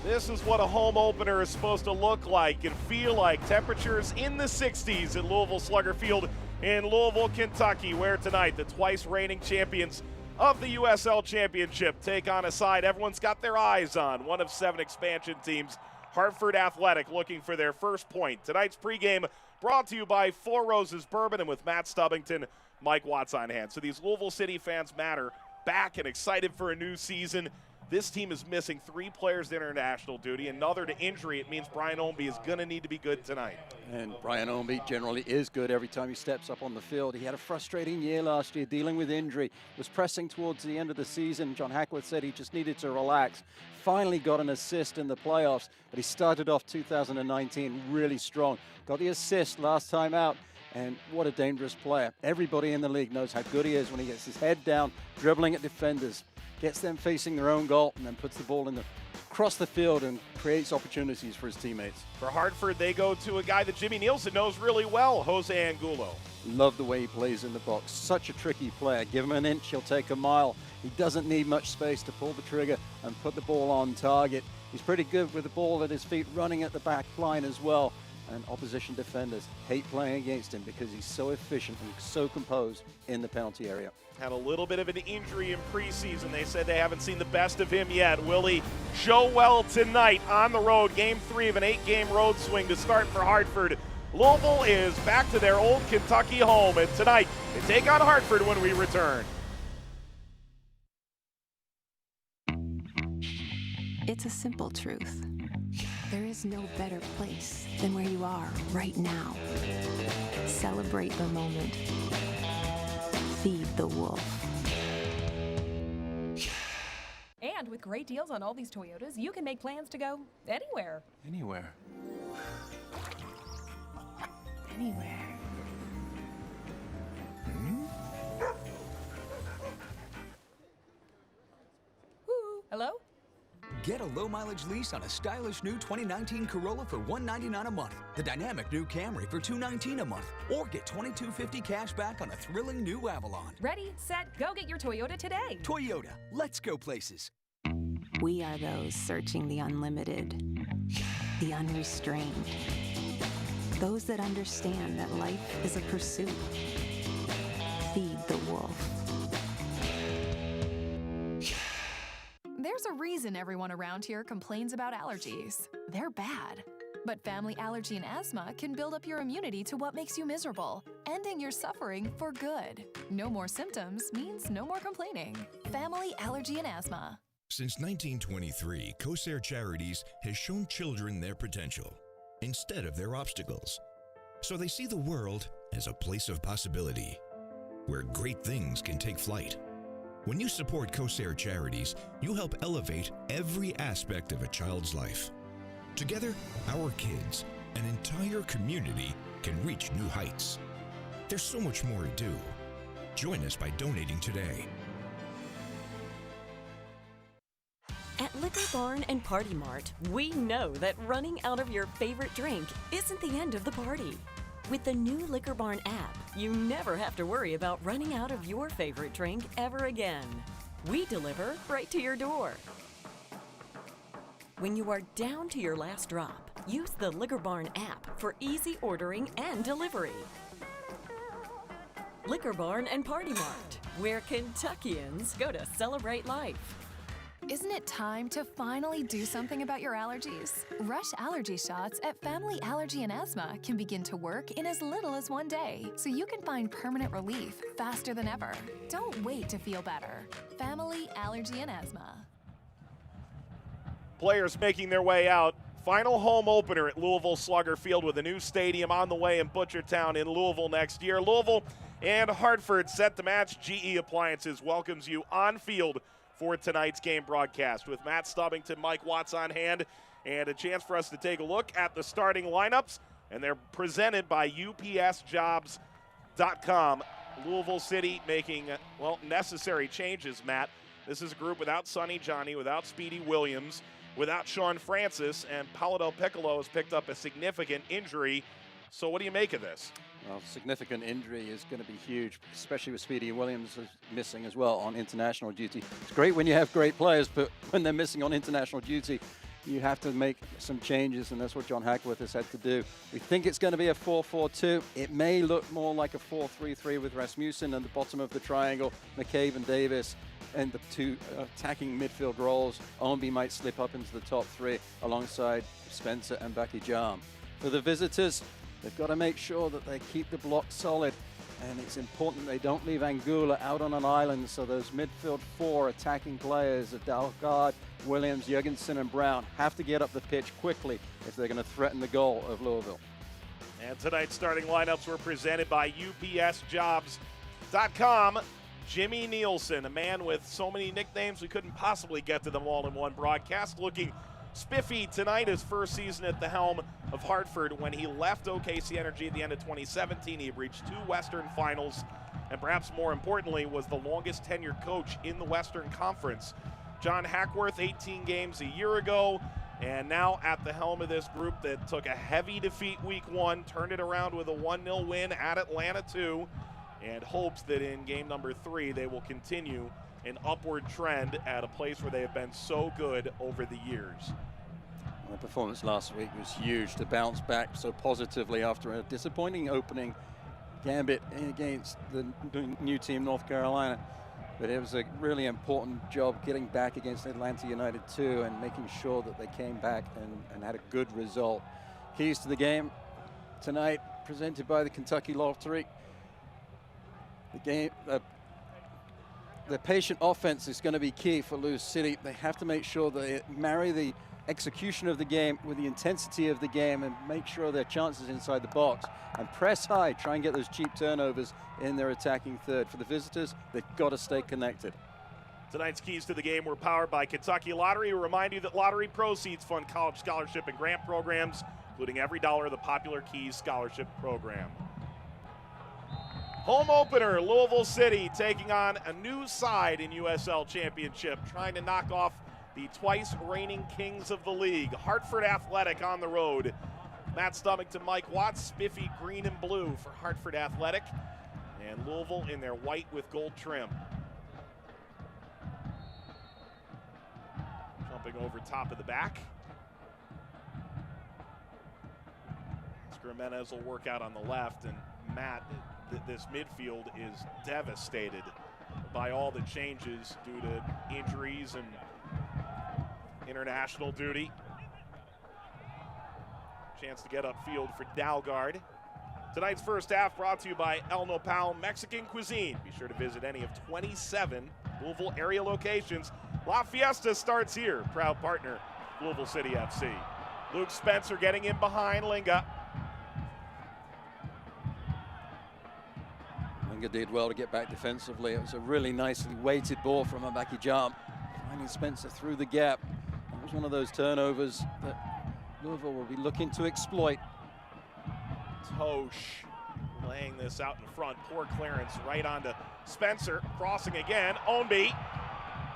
This is what a home opener is supposed to look like and feel like. Temperatures in the 60s at Louisville Slugger Field in Louisville, Kentucky, where tonight the twice reigning champions of the USL Championship take on a side everyone's got their eyes on. One of 7 expansion teams, Hartford Athletic, looking for their first point. Tonight's pregame brought to you by Four Roses Bourbon and with Matt Stubbington, Mike Watts on hand. So these Louisville City fans matter, back and excited for a new season. This team is missing 3 players to international duty, another to injury. It means Brian Ownby is going to need to be good tonight. And Brian Ownby generally is good every time he steps up on the field. He had a frustrating year last year dealing with injury, was pressing towards the end of the season. John Hackworth said he just needed to relax. Finally got an assist in the playoffs, but he started off 2019 really strong. Got the assist last time out. And what a dangerous player. Everybody in the league knows how good he is when he gets his head down, dribbling at defenders, gets them facing their own goal, and then puts the ball in across the field and creates opportunities for his teammates. For Hartford, they go to a guy that Jimmy Nielsen knows really well, Jose Angulo. Love the way he plays in the box. Such a tricky player. Give him an inch, he'll take a mile. He doesn't need much space to pull the trigger and put the ball on target. He's pretty good with the ball at his feet, running at the back line as well. And opposition defenders hate playing against him because he's so efficient and so composed in the penalty area. Had a little bit of an injury in preseason. They said they haven't seen the best of him yet. Will he show well tonight on the road? Game 3 of an 8-game road swing to start for Hartford. Louisville is back to their old Kentucky home, and tonight they take on Hartford when we return. It's a simple truth. There is no better place than where you are right now. Celebrate the moment. Feed the wolf. And with great deals on all these Toyotas, you can make plans to go anywhere. Anywhere. Anywhere. Woo! Hello? Get a low-mileage lease on a stylish new 2019 Corolla for $199 a month, the dynamic new Camry for $219 a month, or get $2250 cash back on a thrilling new Avalon. Ready, set, go get your Toyota today. Toyota, let's go places. We are those searching the unlimited, the unrestrained. Those that understand that life is a pursuit. Feed the wolf. There's a reason everyone around here complains about allergies. They're bad. But Family Allergy and Asthma can build up your immunity to what makes you miserable, ending your suffering for good. No more symptoms means no more complaining. Family Allergy and Asthma. Since 1923, COSAIR Charities has shown children their potential instead of their obstacles. So they see the world as a place of possibility, where great things can take flight. When you support COSAIR Charities, you help elevate every aspect of a child's life. Together, our kids, an entire community, can reach new heights. There's so much more to do. Join us by donating today. At Liquor Barn and Party Mart, we know that running out of your favorite drink isn't the end of the party. With the new Liquor Barn app, you never have to worry about running out of your favorite drink ever again. We deliver right to your door. When you are down to your last drop, use the Liquor Barn app for easy ordering and delivery. Liquor Barn and Party Mart, where Kentuckians go to celebrate life. Isn't it time to finally do something about your allergies? Rush allergy shots at Family Allergy and Asthma can begin to work in as little as 1 day, so you can find permanent relief faster than ever. Don't wait to feel better. Family Allergy and Asthma. Players making their way out. Final home opener at Louisville Slugger Field with a new stadium on the way in Butchertown in Louisville next year. Louisville and Hartford set to match. GE Appliances welcomes you on field for tonight's game broadcast with Matt Stubbington, Mike Watts on hand, and a chance for us to take a look at the starting lineups, and they're presented by UPSjobs.com. Louisville City making, necessary changes, Matt. This is a group without Sonny Johnny, without Speedy Williams, without Sean Francis, and Paolo Del Piccolo has picked up a significant injury. So what do you make of this? Well, significant injury is going to be huge, especially with Speedy Williams missing as well on international duty. It's great when you have great players, but when they're missing on international duty, you have to make some changes, and that's what John Hackworth has had to do. We think it's going to be a 4-4-2. It may look more like a 4-3-3 with Rasmussen at the bottom of the triangle, McCabe and Davis, and the two attacking midfield roles. Ownby might slip up into the top three alongside Spencer and Becky Jarm. For the visitors, they've got to make sure that they keep the block solid, and it's important they don't leave Angula out on an island, so those midfield four attacking players of Dalgard, Williams, Jurgensen, and Brown have to get up the pitch quickly if they're going to threaten the goal of Louisville. And tonight's starting lineups were presented by UPSjobs.com. Jimmy Nielsen, a man with so many nicknames we couldn't possibly get to them all in one broadcast, looking spiffy tonight, his first season at the helm of Hartford. When he left OKC Energy at the end of 2017, he reached 2 Western Finals, and perhaps more importantly, was the longest tenured coach in the Western Conference. John Hackworth, 18 games a year ago, and now at the helm of this group that took a heavy defeat week 1, turned it around with a 1-0 win at Atlanta 2, and hopes that in game number 3 they will continue an upward trend at a place where they have been so good over the years. The performance last week was huge to bounce back so positively after a disappointing opening gambit against the new team North Carolina. But it was a really important job getting back against Atlanta United 2 and making sure that they came back and had a good result. Keys to the game tonight presented by the Kentucky Lottery. The patient offense is going to be key for Louis City. They have to make sure they marry the execution of the game with the intensity of the game and make sure their chances inside the box and press high, try and get those cheap turnovers in their attacking third. For the visitors, they've got to stay connected. Tonight's keys to the game were powered by Kentucky Lottery. We remind you that lottery proceeds fund college scholarship and grant programs, including every dollar of the popular Keys Scholarship Program. Home opener, Louisville City taking on a new side in USL Championship, trying to knock off the twice reigning kings of the league. Hartford Athletic on the road. Matt Stomach to Mike Watts, spiffy green and blue for Hartford Athletic, and Louisville in their white with gold trim. Jumping over top of the back. Jimenez will work out on the left, and Matt, this midfield is devastated by all the changes due to injuries and international duty. Chance to get upfield for Dalgard. Tonight's first half brought to you by El Nopal Mexican Cuisine. Be sure to visit any of 27 Louisville area locations. La Fiesta starts here, proud partner Louisville City FC. Luke Spencer getting in behind Linga. Linga did well to get back defensively. It was a really nicely weighted ball from Becky Jarm. Finding Spencer through the gap. It was one of those turnovers that Louisville will be looking to exploit. Tosh laying this out in front. Poor clearance right onto Spencer. Crossing again. Ownby.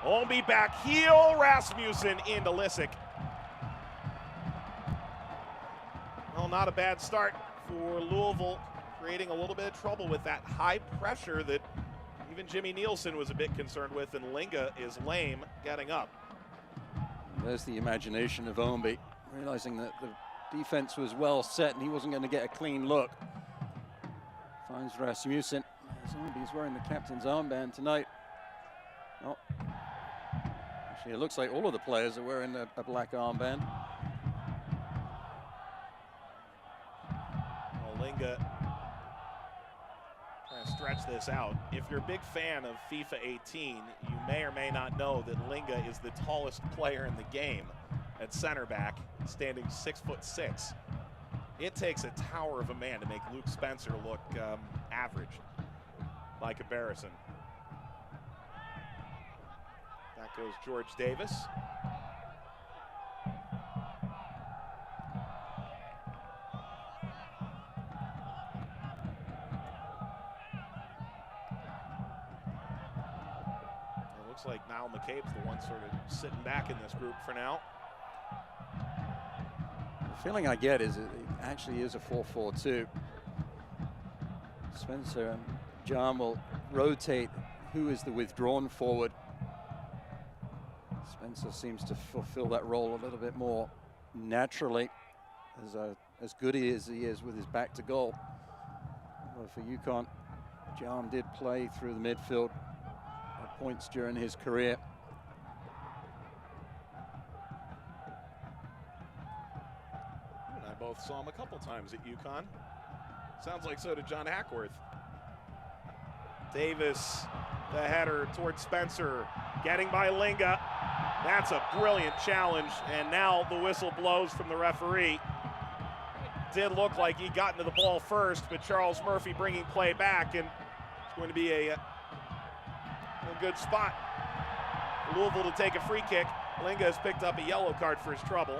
Ownby back heel. Rasmussen into Lissick. Well, not a bad start for Louisville, creating a little bit of trouble with that high pressure that even Jimmy Nielsen was a bit concerned with, and Linga is lame getting up. There's the imagination of Ownby, realizing that the defense was well set and he wasn't going to get a clean look. Finds Rasmussen. Ownby's wearing the captain's armband tonight. Oh. Actually, it looks like all of the players are wearing a black armband. Well, Linga trying to stretch this out. If you're a big fan of FIFA 18, you may or may not know that Linga is the tallest player in the game at center back, standing 6'6". It takes a tower of a man to make Luke Spencer look average by comparison. Back goes George Davis. It looks like Niall McCabe's the one sort of sitting back in this group for now. The feeling I get is it actually is a 4-4-2. Spencer and Jarm will rotate who is the withdrawn forward. Spencer seems to fulfill that role a little bit more naturally, as good he is with his back to goal. Well, for UConn, John did play through the midfield at points during his career. And I both saw him a couple times at UConn. Sounds like so did John Hackworth. Davis, the header towards Spencer, getting by Linga. That's a brilliant challenge, and now the whistle blows from the referee. Did look like he got into the ball first, but Charles Murphy bringing play back, and it's going to be a good spot for Louisville to take a free kick. Linga has picked up a yellow card for his trouble.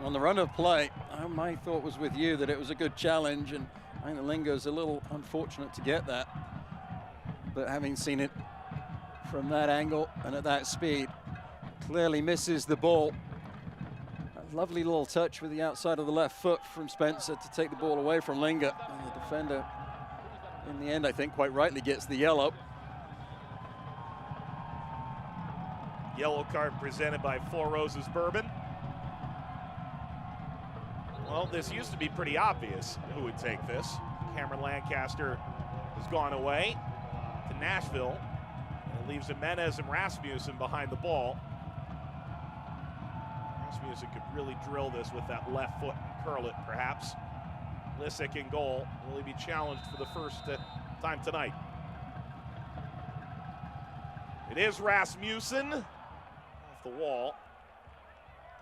On the run of play, my thought was with you that it was a good challenge, and I think Linga's a little unfortunate to get that. But having seen it from that angle and at that speed, clearly misses the ball. A lovely little touch with the outside of the left foot from Spencer to take the ball away from Linga. And the defender, in the end, I think quite rightly gets the yellow. Yellow card presented by Four Roses Bourbon. Well, this used to be pretty obvious who would take this. Cameron Lancaster has gone away to Nashville, and it leaves Jimenez and Rasmussen behind the ball. Rasmussen could really drill this with that left foot and curl it, perhaps. Lissick in goal. Will he be challenged for the first time tonight? It is Rasmussen off the wall.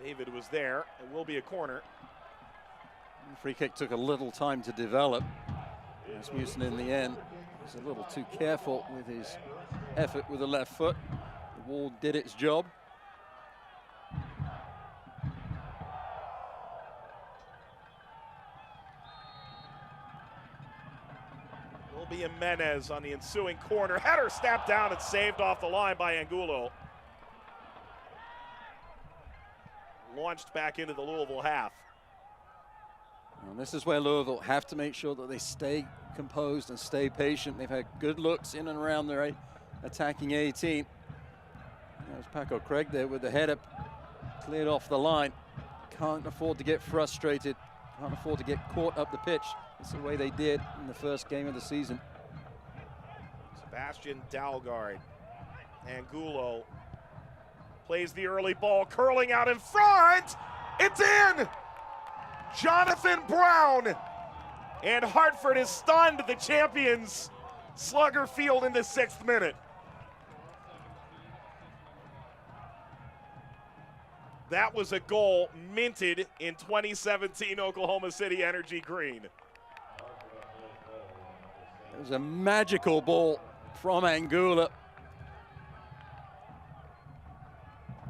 David was there. It will be a corner. The free kick took a little time to develop. Rasmussen in the end was a little too careful with his effort with the left foot. The wall did its job. Will be Jimenez on the ensuing corner. Header snapped down and saved off the line by Angulo. Launched back into the Louisville half. And this is where Louisville have to make sure that they stay composed and stay patient. They've had good looks in and around their attacking 18. There's Paco Craig there with the header cleared off the line. Can't afford to get frustrated. Can't afford to get caught up the pitch. It's the way they did in the first game of the season. Sebastian Dalgard. Angulo plays the early ball, curling out in front. It's in! Jonathan Brown, and Hartford is stunned the champions. Slugger Field in the 6th minute. That was a goal minted in 2017 Oklahoma City Energy Green. It was a magical ball from Angulo.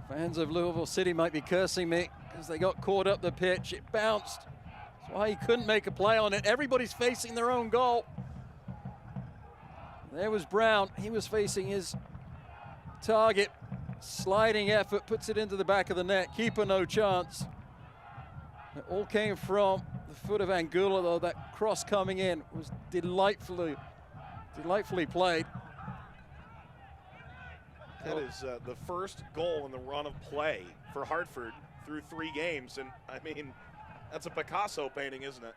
Fans of Louisville City might be cursing me because they got caught up the pitch. It bounced. That's why he couldn't make a play on it. Everybody's facing their own goal. There was Brown. He was facing his target. Sliding effort, puts it into the back of the net. Keeper no chance. It all came from the foot of Angulo, though. That cross coming in was delightfully played. That is the first goal in the run of play for Hartford through 3 games. And, I mean, that's a Picasso painting, isn't it?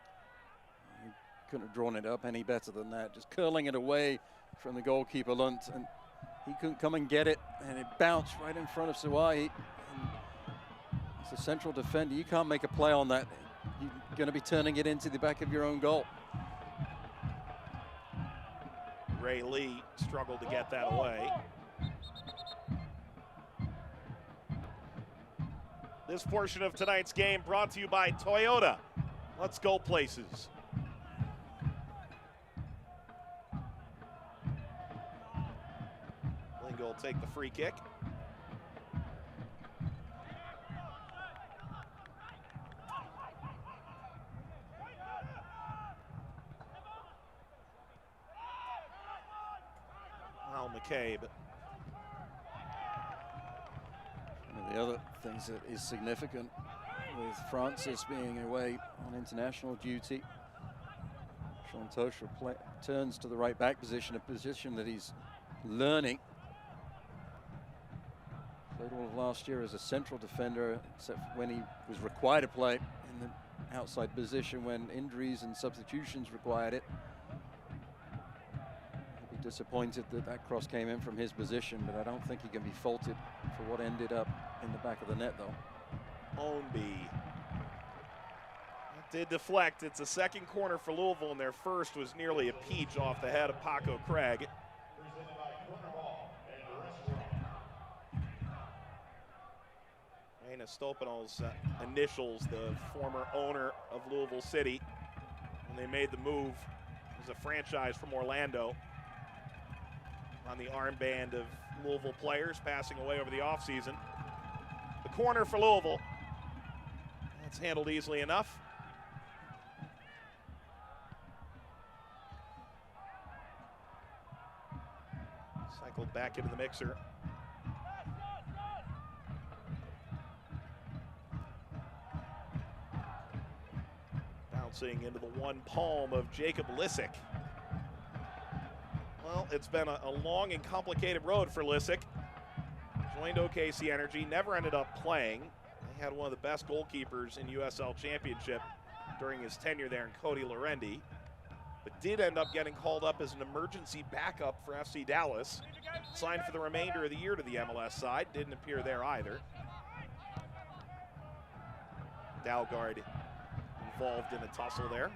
He couldn't have drawn it up any better than that. Just curling it away from the goalkeeper, Lunt. And he couldn't come and get it. And it bounced right in front of Suwai. As a central defender, you can't make a play on that. You're going to be turning it into the back of your own goal. Ray Lee struggled to get that away. This portion of tonight's game brought to you by Toyota. Let's go places. Lingo will take the free kick. Al McCabe. One of the other things that is significant with Francis being away on international duty, Sean Tosher turns to the right back position, a position that he's learning. Played all of last year as a central defender, except when he was required to play in the outside position when injuries and substitutions required it. He'll be disappointed that that cross came in from his position, but I don't think he can be faulted for what ended up in the back of the net, though. Ownby. Did deflect. It's a second corner for Louisville, and their first was nearly a peach off the head of Paco Craig. Stopino's initials, the former owner of Louisville City, when they made the move as a franchise from Orlando on the armband of Louisville players passing away over the offseason. The corner for Louisville. That's handled easily enough. Cycled back into the mixer. Bouncing into the one palm of Jacob Lissick. Well, it's been a long and complicated road for Lissick. Joined OKC Energy, never ended up playing. They had one of the best goalkeepers in USL Championship during his tenure there in Cody Lorendi, but did end up getting called up as an emergency backup for FC Dallas. Signed for the remainder of the year to the MLS side, didn't appear there either. Dalgard involved in a tussle there.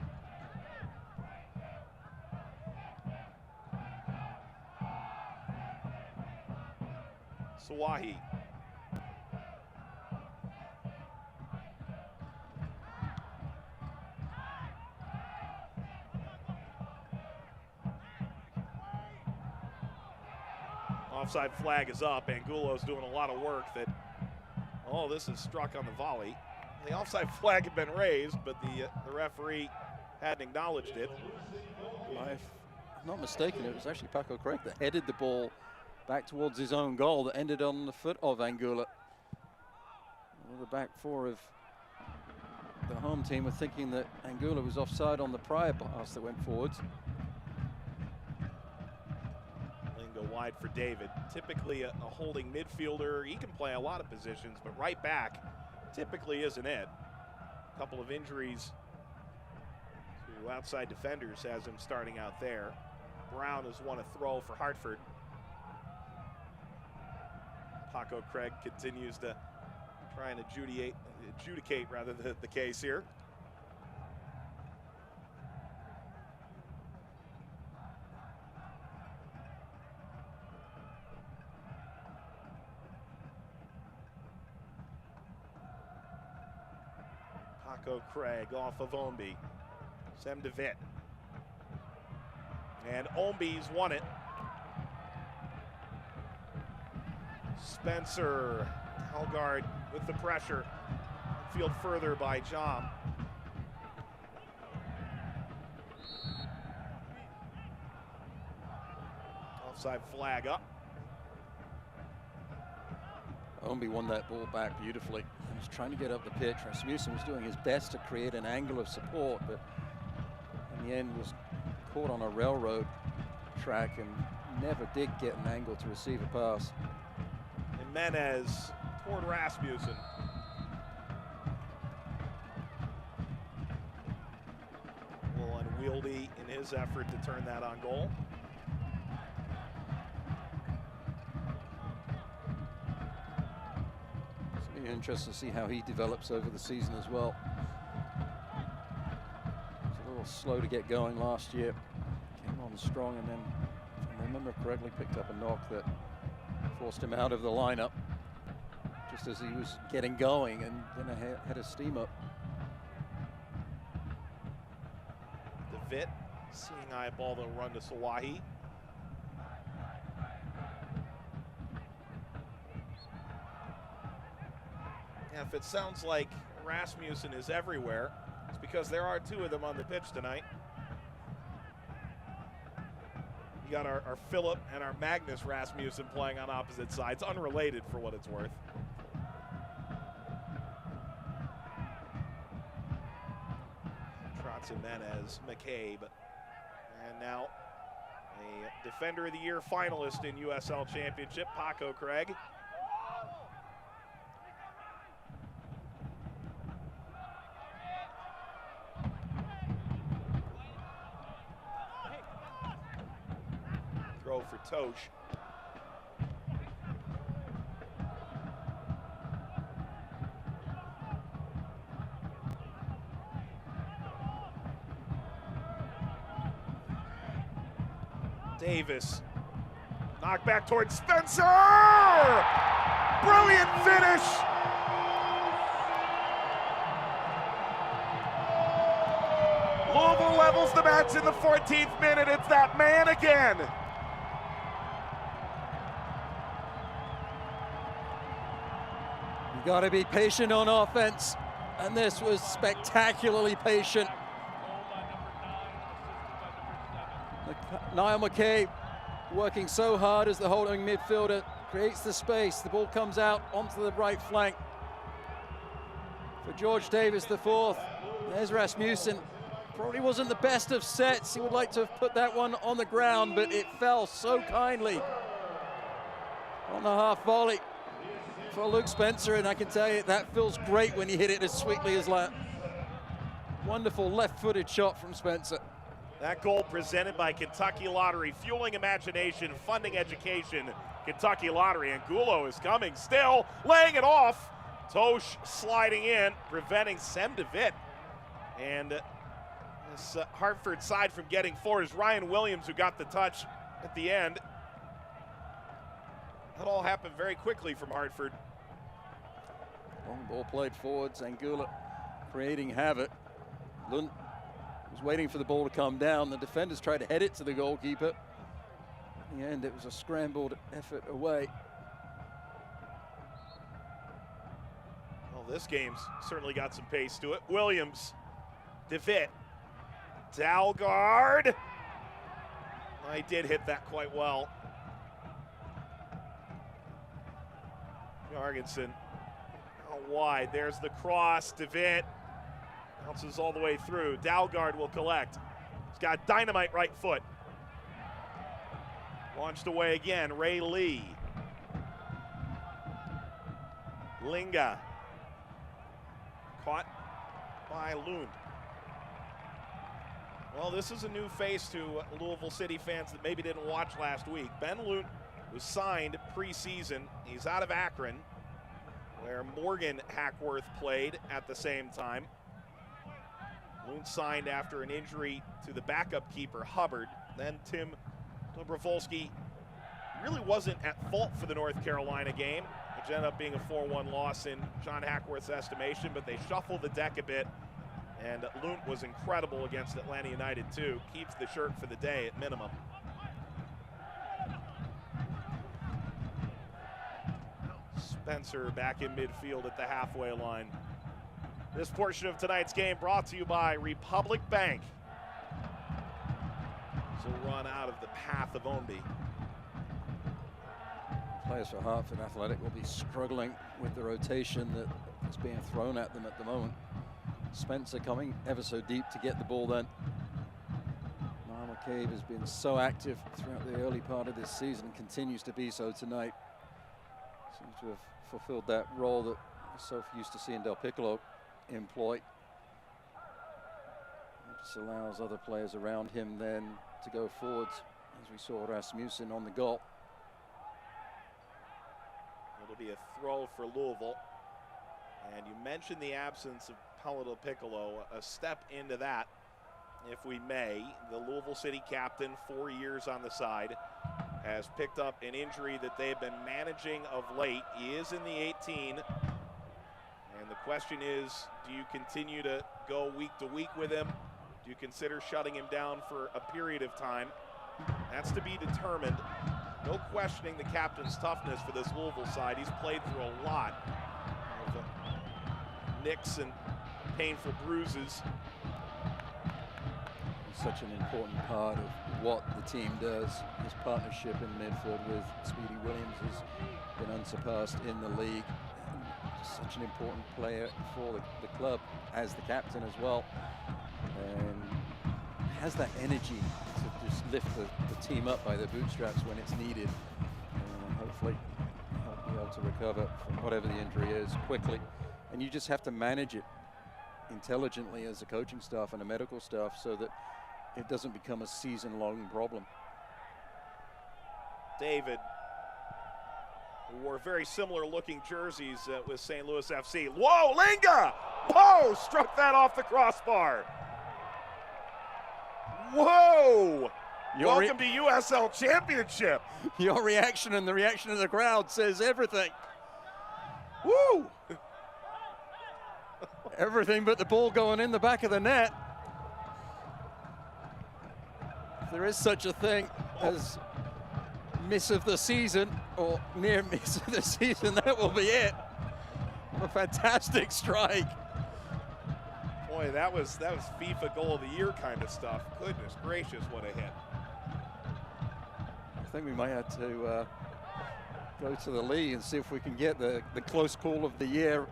Sawahi. Offside flag is up. Angulo's doing a lot of work that, oh, this is struck on the volley. The offside flag had been raised, but the referee hadn't acknowledged it. If I'm not mistaken, it was actually Paco Craig that headed the ball back towards his own goal that ended on the foot of Angulo. Well, the back four of the home team were thinking that Angulo was offside on the prior pass that went forwards. Lingo wide for David. Typically a holding midfielder. He can play a lot of positions, but right back typically isn't it. A couple of injuries to outside defenders has him starting out there. Brown has won a throw for Hartford. Paco Craig continues to try and adjudicate rather the case here. Paco Craig off of Ownby. Sem de Witt. And Ownby's won it. Spencer Helgard with the pressure. Field further by Jom. Offside flag up. Ownby won that ball back beautifully. He was trying to get up the pitch. Rasmussen was doing his best to create an angle of support, but in the end was caught on a railroad track and never did get an angle to receive a pass. Jimenez toward Rasmussen. A little unwieldy in his effort to turn that on goal. It's be interesting to see how he develops over the season as well. He was a little slow to get going last year. Came on strong and then, if I remember correctly, picked up a knock that forced him out of the lineup just as he was getting going, and then had a steam up. De Witt, seeing eyeball, they'll run to Sawahi. Yeah, if it sounds like Rasmussen is everywhere, it's because there are two of them on the pitch tonight. You got our Philip and our Magnus Rasmussen playing on opposite sides, unrelated for what it's worth. Trotz Jimenez, McCabe, and now a Defender of the Year finalist in USL Championship, Paco Craig. throw for Tosh. Davis, knock back towards Spencer! Brilliant finish! Louisville levels the match in the 14th minute. It's that man again. You got to be patient on offense, and this was spectacularly patient. Niall McKay working so hard as the holding midfielder creates the space. The ball comes out onto the right flank for George Davis, the fourth. There's Rasmussen. Probably wasn't the best of sets. He would like to have put that one on the ground, but it fell so kindly on the half volley for Luke Spencer, and I can tell you that feels great when you hit it as sweetly as that. Wonderful left-footed shot from Spencer. That goal presented by Kentucky Lottery, fueling imagination, funding education. Kentucky Lottery, and Gulo is coming still, laying it off. Tosh sliding in, preventing Sem DeVitt. And this Hartford side from getting forward is Ryan Williams, who got the touch at the end. That all happened very quickly from Hartford. Long ball played forwards, Anguilla creating havoc. Lund was waiting for the ball to come down. The defenders tried to head it to the goalkeeper. In the end, it was a scrambled effort away. Well, this game's certainly got some pace to it. Williams, DeVitt, Dalgard. I did hit that quite well. Jorgensen out wide. There's the cross. DeVitt bounces all the way through. Dalgard will collect. He's got dynamite right foot. Launched away again. Ray Lee. Linga. Caught by Lund. Well, this is a new face to Louisville City fans that maybe didn't watch last week. Ben Lund was signed preseason. He's out of Akron, where Morgan Hackworth played at the same time. Lund signed after an injury to the backup keeper, Hubbard. Then Tim Dobrovolsky really wasn't at fault for the North Carolina game, which ended up being a 4-1 loss in John Hackworth's estimation, but they shuffled the deck a bit, and Lund was incredible against Atlanta United too. Keeps the shirt for the day at minimum. Spencer back in midfield at the halfway line. This portion of tonight's game brought to you by Republic Bank. So run out of the path of Ownby. Players for Hartford Athletic will be struggling with the rotation that is being thrown at them at the moment. Spencer coming ever so deep to get the ball then. Niall McCabe has been so active throughout the early part of this season and continues to be so tonight. Seems to have fulfilled that role that we're so used to seeing Del Piccolo employ. It just allows other players around him then to go forwards, as we saw Rasmussen on the goal. It'll be a throw for Louisville. And you mentioned the absence of Paulo Del Piccolo. A step into that, if we may. The Louisville City captain, 4 years on the side, has picked up an injury that they've been managing of late. He is in the 18. And the question is, do you continue to go week to week with him? Do you consider shutting him down for a period of time? That's to be determined. No questioning the captain's toughness for this Louisville side. He's played through a lot of nicks and painful bruises. He's such an important part of what the team does. His partnership in midfield with Speedy Williams has been unsurpassed in the league. Such an important player for the club as the captain as well, and has that energy to just lift the team up by their bootstraps when it's needed. Hopefully he'll be able to recover from whatever the injury is quickly, and you just have to manage it intelligently as a coaching staff and a medical staff so that it doesn't become a season-long problem. David, who wore very similar looking jerseys with St. Louis FC. Whoa, Linga! Whoa, struck that off the crossbar. Whoa! Welcome to USL Championship. Your reaction and the reaction of the crowd says everything. Woo! Everything but the ball going in the back of the net. If there is such a thing as miss of the season or near miss of the season, that will be it. What a fantastic strike. Boy, that was FIFA goal of the year kind of stuff. Goodness gracious, what a hit. I think we might have to go to the league and see if we can get the close call of the year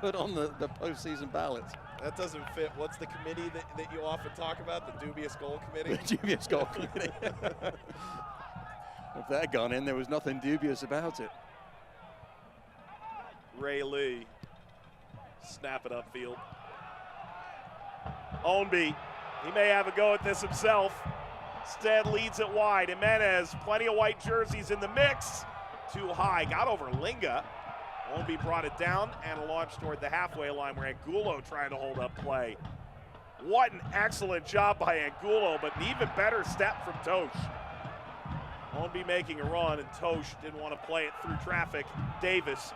put on the postseason ballots. That doesn't fit. What's the committee that you often talk about? The dubious goal committee? The dubious goal committee. If that gone in, there was nothing dubious about it. Ray Lee, snap it upfield. Ownby, he may have a go at this himself. Instead leads it wide. Jimenez, plenty of white jerseys in the mix. Too high, got over Linga. Ownby brought it down and launched toward the halfway line where Angulo trying to hold up play. What an excellent job by Angulo, but an even better step from Tosh. Ownby making a run, and Tosh didn't want to play it through traffic. Davis.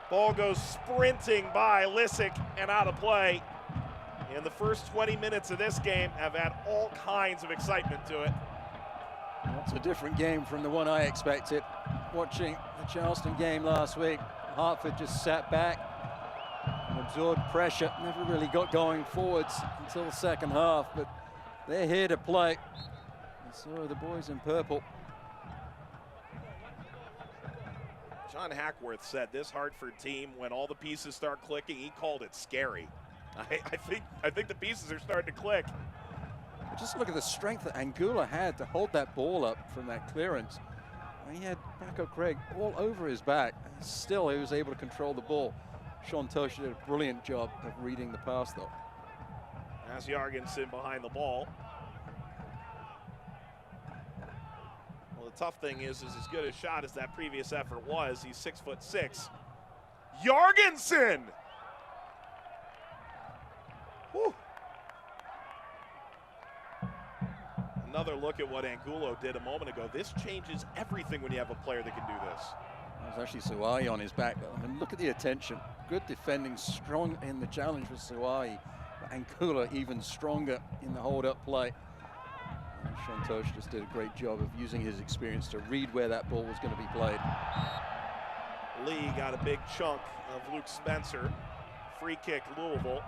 Ball goes sprinting by Lissick and out of play. And the first 20 minutes of this game have had all kinds of excitement to it. It's a different game from the one I expected. Watching the Charleston game last week, Hartford just sat back and absorbed pressure. Never really got going forwards until the second half, but they're here to play. And so are the boys in purple. John Hackworth said this Hartford team, when all the pieces start clicking, he called it scary. I think the pieces are starting to click. But just look at the strength that Angulo had to hold that ball up from that clearance. He had Paco Craig all over his back, and still he was able to control the ball. Sean Tosh did a brilliant job of reading the pass, though. As Jorgensen behind the ball. Well, the tough thing is as good a shot as that previous effort was, he's 6'6". Jorgensen! Whew. Another look at what Angulo did a moment ago. This changes everything when you have a player that can do this. It was actually Suai on his back, though. I mean, look at the attention. Good defending, strong in the challenge with Suai. Angulo even stronger in the hold-up play. And Sean Tosh just did a great job of using his experience to read where that ball was going to be played. Lee got a big chunk of Luke Spencer. Free kick, Louisville.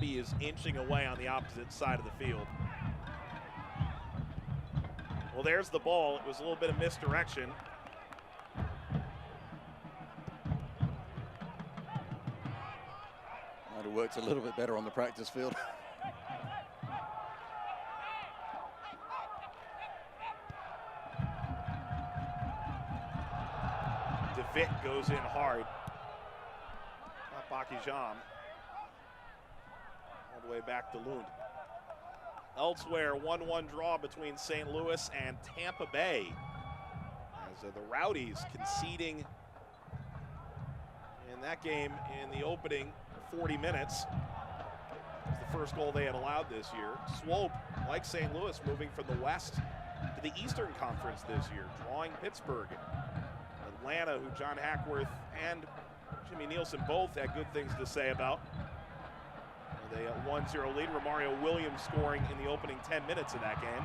Is inching away on the opposite side of the field. Well, there's the ball. It was a little bit of misdirection. Might have worked a little bit better on the practice field. DeVitt goes in hard. Not Bakijam. All the way back to Lund. Elsewhere, 1-1 draw between St. Louis and Tampa Bay. As the Rowdies conceding in that game in the opening 40 minutes. It's the first goal they had allowed this year. Swope, like St. Louis, moving from the West to the Eastern Conference this year, drawing Pittsburgh. Atlanta, who John Hackworth and Jimmy Nielsen both had good things to say about. They 1-0 lead. Romario Williams scoring in the opening 10 minutes of that game.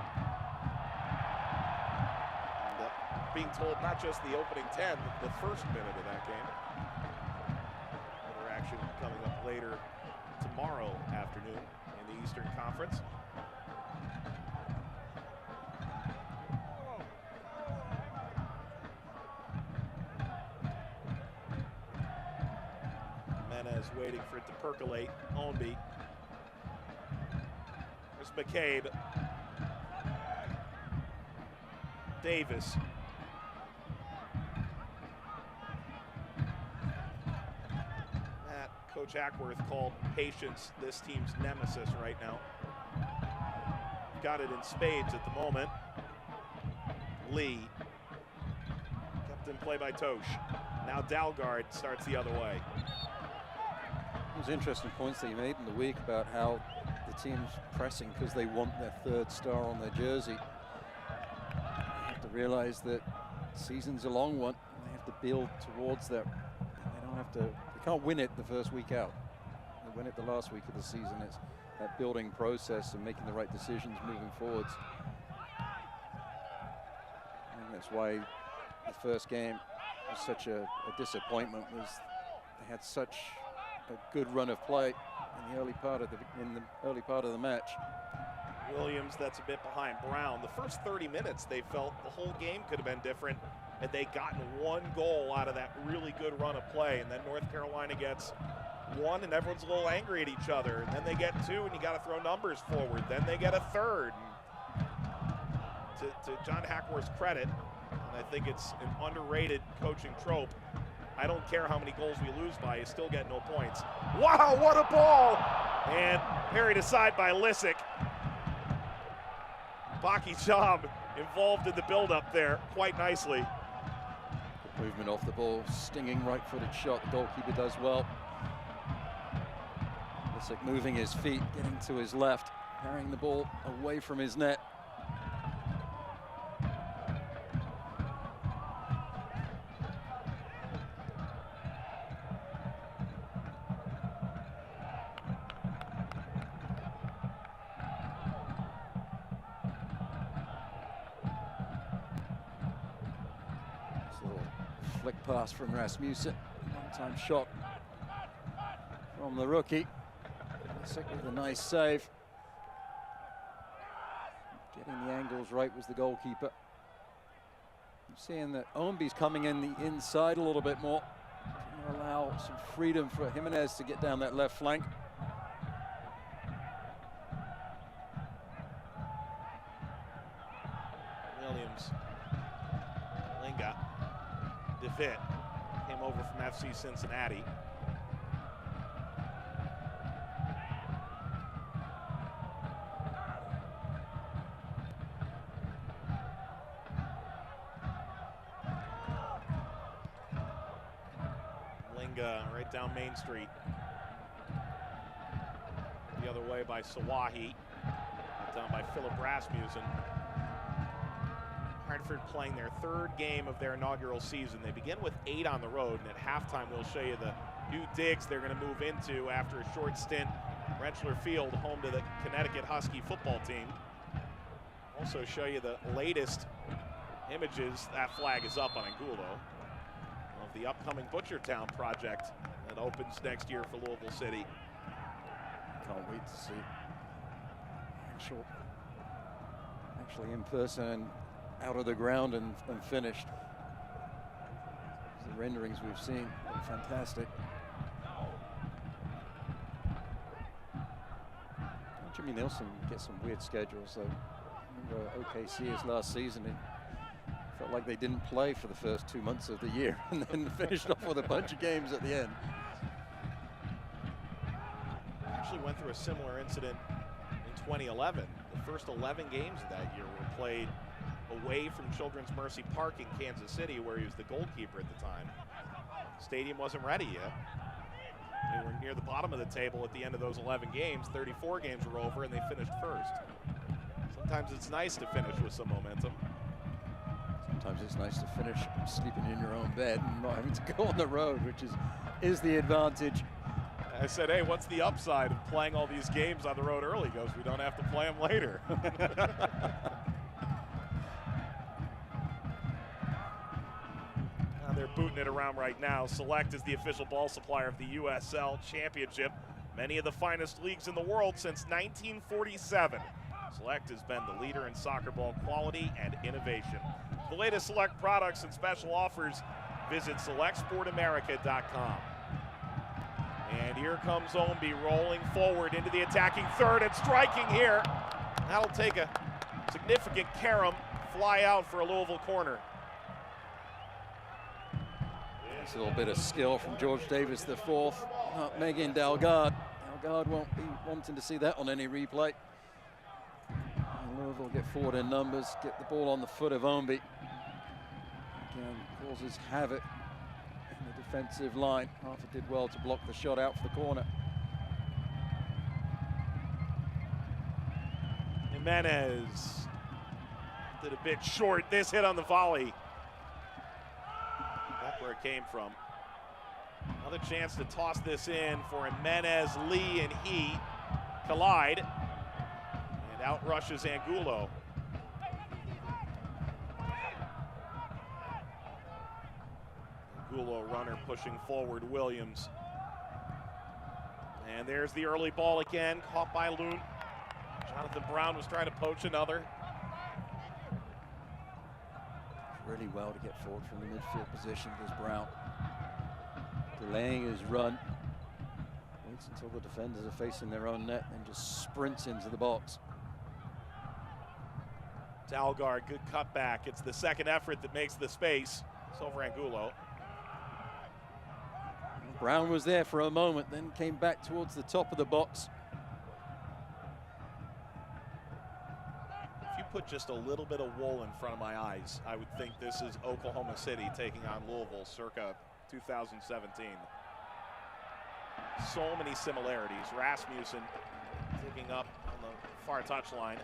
And, being told not just the opening 10, the first minute of that game. Another action coming up later tomorrow afternoon in the Eastern Conference. Jimenez waiting for it to percolate. Ownby. There's McCabe. Davis. Coach Ackworth called patience this team's nemesis right now. Got it in spades at the moment. Lee. Kept in play by Tosh. Now Dalgard starts the other way. Those interesting points that you made in the week about how the team's pressing because they want their third star on their jersey. You have to realize that the season's a long one. They have to build towards that. They don't have to. They can't win it the first week out. They win it the last week of the season. It's that building process and making the right decisions moving forwards. And that's why the first game was such a disappointment. Was they had such a good run of play in the early part of the match. Williams, that's a bit behind Brown. The first 30 minutes, they felt the whole game could have been different had they gotten one goal out of that really good run of play. And then North Carolina gets one, and everyone's a little angry at each other. And then they get two, and you got to throw numbers forward. Then they get a third. To John Hackworth's credit, and I think it's an underrated coaching trope, I don't care how many goals we lose by, you still get no points. Wow, what a ball! And parried aside by Lissick. Baki Job involved in the build-up there quite nicely. Good movement off the ball, stinging right-footed shot. The goalkeeper does well. Lissick moving his feet, getting to his left, carrying the ball away from his net. Flick pass from Rasmussen. One-time shot from the rookie. Lissick with a nice save. Getting the angles right was the goalkeeper. I'm seeing that Ownby's coming in the inside a little bit more. Trying to allow some freedom for Jimenez to get down that left flank. Williams. Linga. DeVitt came over from FC Cincinnati. Linga right down Main Street. The other way by Sawahi. Down by Philip Rasmussen. Hartford playing their third game of their inaugural season. They begin with 8 on the road, and at halftime we'll show you the new digs they're going to move into after a short stint. Rentschler Field, home to the Connecticut Husky football team. Also show you the latest images. That flag is up on Angulo of the upcoming Butchertown project that opens next year for Louisville City. Can't wait to see actually in person, out of the ground and finished. The renderings we've seen are fantastic. Jimmy Nielsen gets some weird schedules. So I remember OKC's last season, it felt like they didn't play for the first 2 months of the year and then finished off with a bunch of games at the end. Actually went through a similar incident in 2011. The first 11 games of that year were played away from Children's Mercy Park in Kansas City, where he was the goalkeeper at the time. Stadium wasn't ready yet. They were near the bottom of the table at the end of those 11 games. 34 games were over, and they finished first. Sometimes it's nice to finish with some momentum. Sometimes it's nice to finish sleeping in your own bed and not having to go on the road, which is the advantage. I said, hey, what's the upside of playing all these games on the road early? He goes, we don't have to play them later. They're booting it around right now. Select is the official ball supplier of the USL Championship. Many of the finest leagues in the world since 1947. Select has been the leader in soccer ball quality and innovation. For the latest Select products and special offers, visit selectsportamerica.com. And here comes Ownby rolling forward into the attacking third and striking here. That'll take a significant carom, fly out for a Louisville corner. It's a little bit of skill from George Davis, the fourth. Megan Dalgard. Dalgard won't be wanting to see that on any replay. And Louisville get forward in numbers, get the ball on the foot of Ownby. Again, causes havoc in the defensive line. Hartford did well to block the shot out for the corner. Jimenez did a bit short. This hit on the volley. That's where it came from. Another chance to toss this in for Jimenez, Lee, and he collide. And out rushes Angulo. Angulo runner pushing forward Williams. And there's the early ball again, caught by Loon. Jonathan Brown was trying to poach another. Really well to get forward from the midfield position was Brown. Delaying his run. Waits until the defenders are facing their own net and just sprints into the box. Dalgard, good cutback. It's the second effort that makes the space. It's over Angulo. Brown was there for a moment, then came back towards the top of the box. If you put just a little bit of wool in front of my eyes, I would think this is Oklahoma City taking on Louisville circa 2017. So many similarities. Rasmussen digging up on the far touchline.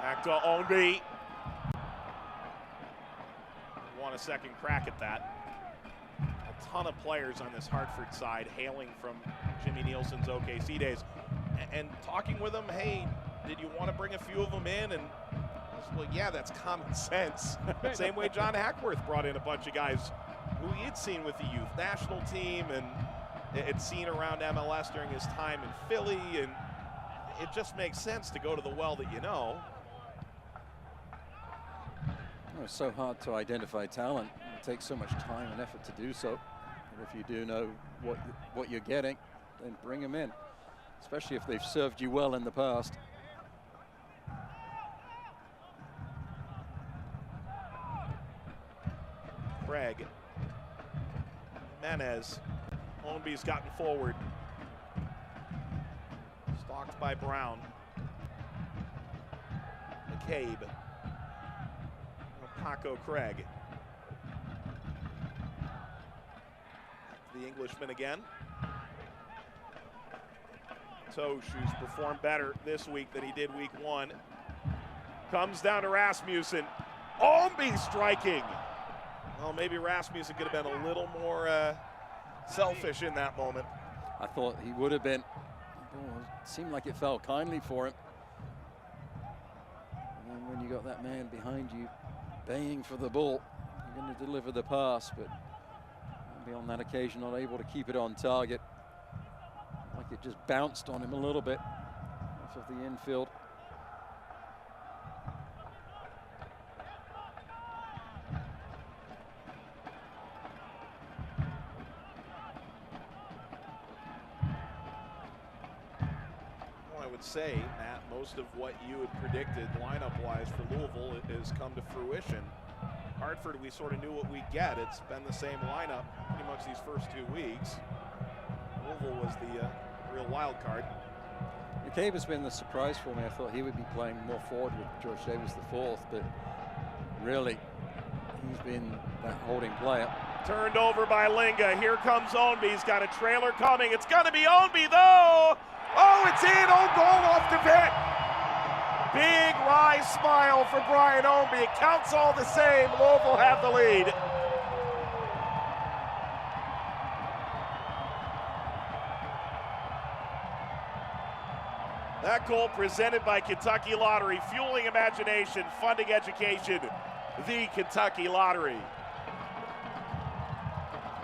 Back to Ownby. Want a second crack at that. A ton of players on this Hartford side hailing from Jimmy Nielsen's OKC days. And talking with them, hey, did you want to bring a few of them in? And I said, well, yeah, that's common sense. Same way John Hackworth brought in a bunch of guys who he had seen with the youth national team and had seen around MLS during his time in Philly. And it just makes sense to go to the well that you know. Oh, it's so hard to identify talent. It takes so much time and effort to do so. And if you do know what you're getting, then bring them in, especially if they've served you well in the past. Craig. Jimenez. Ownby's gotten forward. Stalked by Brown. McCabe. Paco Craig. The Englishman again. Tosh, who's performed better this week than he did week one. Comes down to Rasmussen. Ownby striking. Well, maybe Rasmussen could have been a little more selfish in that moment. I thought he would have been. Oh, it seemed like it fell kindly for him. And when you got that man behind you baying for the ball, you're going to deliver the pass, but maybe on that occasion not able to keep it on target. Like it just bounced on him a little bit off of the infield. Well, I would say, Matt, most of what you had predicted lineup-wise for Louisville has come to fruition. Hartford, we sort of knew what we'd get. It's been the same lineup pretty much these first 2 weeks. Louisville was the real wild card. McCabe has been the surprise for me. I thought he would be playing more forward with George Davis IV, but really, he's been that holding player. Turned over by Linga. Here comes Ownby. He's got a trailer coming. It's going to be Ownby, though. Oh, it's in. Oh, goal off DeVitt. Big wry smile for Brian Ownby. It counts all the same. Louisville have the lead. That goal presented by Kentucky Lottery, fueling imagination, funding education, the Kentucky Lottery.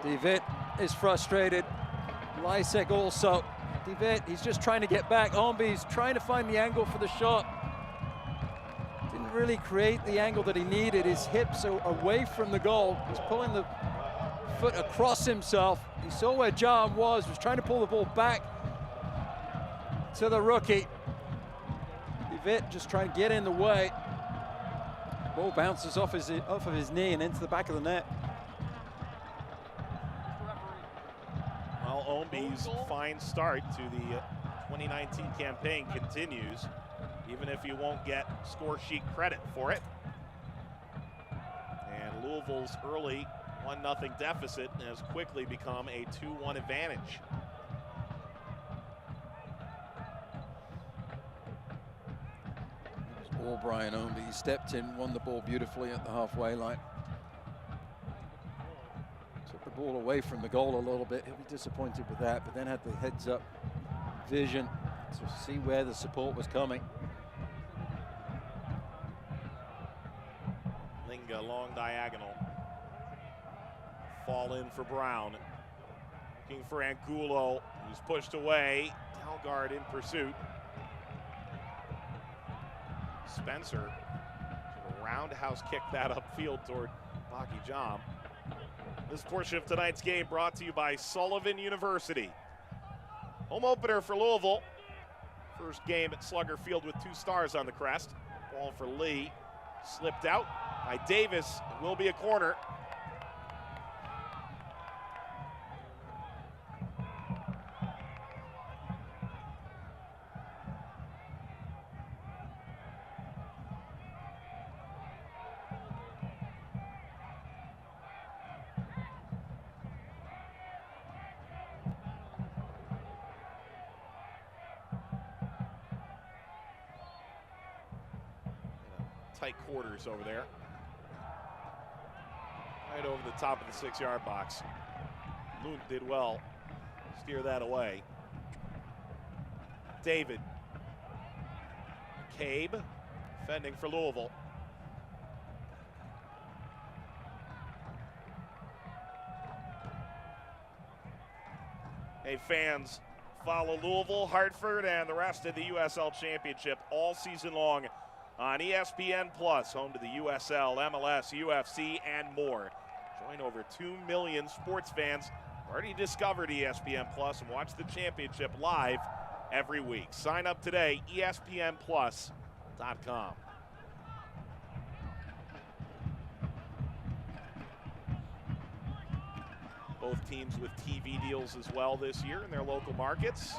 DeVitt is frustrated. Lysek also. DeVitt, he's just trying to get back. Ownby's trying to find the angle for the shot. Didn't really create the angle that he needed. His hips are away from the goal. He's pulling the foot across himself. He saw where John was trying to pull the ball back to the rookie. Yvette just trying to get in the way. Ball bounces off of his knee and into the back of the net. Well, Ownby's fine start to the 2019 campaign continues, even if you won't get score sheet credit for it. And Louisville's early 1-0 deficit has quickly become a 2-1 advantage. All Brian Ownby. He stepped in, won the ball beautifully at the halfway line. Took the ball away from the goal a little bit. He'll be disappointed with that, but then had the heads-up vision to see where the support was coming. Linga, long diagonal. Fall in for Brown. Looking for Angulo, who's pushed away. Dalgard in pursuit. Spencer, a roundhouse kick that upfield toward Baki Jam. This portion of tonight's game brought to you by Sullivan University. Home opener for Louisville. First game at Slugger Field with 2 stars on the crest. Ball for Lee, slipped out by Davis. It will be a corner. Tight quarters over there. Right over the top of the 6-yard box. Lund did well. Steer that away. David. McCabe defending for Louisville. Hey fans, follow Louisville, Hartford, and the rest of the USL Championship all season long on ESPN Plus, home to the USL, MLS, UFC, and more. Join over 2 million sports fans who already discovered ESPN Plus and watch the championship live every week. Sign up today, ESPNplus.com. Both teams with TV deals as well this year in their local markets.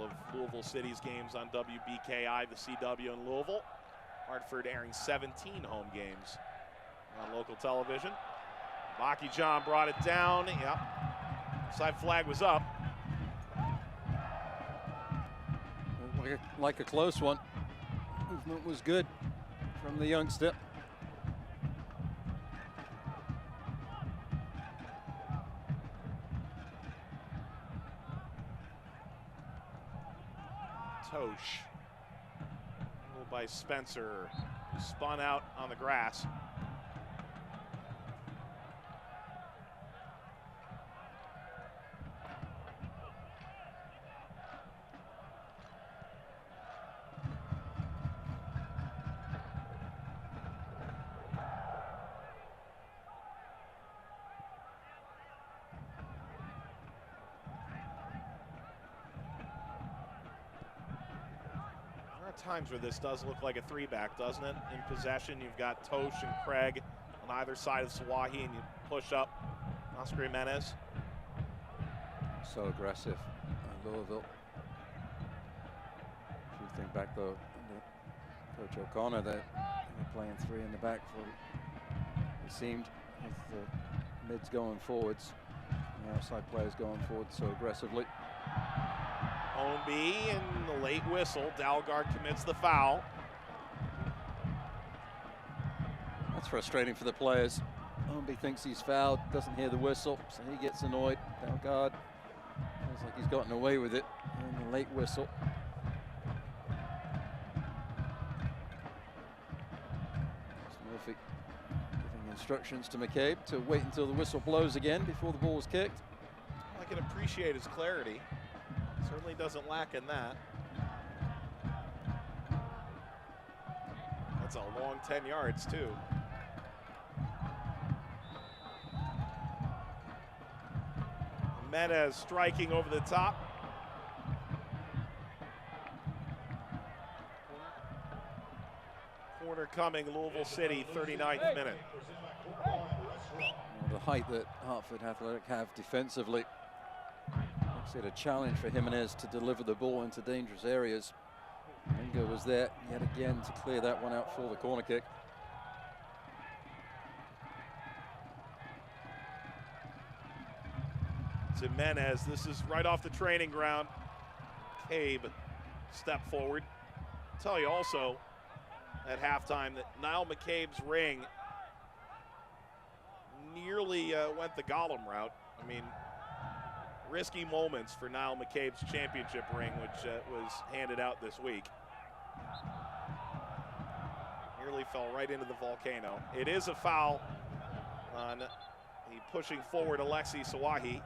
Of Louisville City's games on WBKI, the CW in Louisville. Hartford airing 17 home games on local television. Baki John brought it down. Yep. Side flag was up. Like a close one. Movement was good from the youngster. Tosh, by Spencer, who spun out on the grass. Times where this does look like a 3-back, doesn't it? In possession, you've got Tosh and Craig on either side of Swahi, and you push up Oscar Jimenez. So aggressive, Louisville. If you think back though, Coach O'Connor, they're playing 3 in the back for, it seemed, with the mids going forwards, and the outside players going forward so aggressively. Ownby and the late whistle. Dalgard commits the foul. That's frustrating for the players. Ownby thinks he's fouled, doesn't hear the whistle, so he gets annoyed. Dalgard feels like he's gotten away with it. And the late whistle. Murphy giving instructions to McCabe to wait until the whistle blows again before the ball is kicked. I can appreciate his clarity. Certainly doesn't lack in that. That's a long 10 yards, too. Jimenez striking over the top. Corner coming, Louisville City, 39th minute. The height that Hartford Athletic have defensively makes it a challenge for Jimenez to deliver the ball into dangerous areas. Ringo was there yet again to clear that one out for the corner kick. Jimenez, this is right off the training ground. Cabe, step forward. I'll tell you also at halftime that Niall McCabe's ring nearly went the Gollum route. I mean, risky moments for Niall McCabe's championship ring, which was handed out this week. Nearly fell right into the volcano. It is a foul on the pushing forward Alexi Sawahi.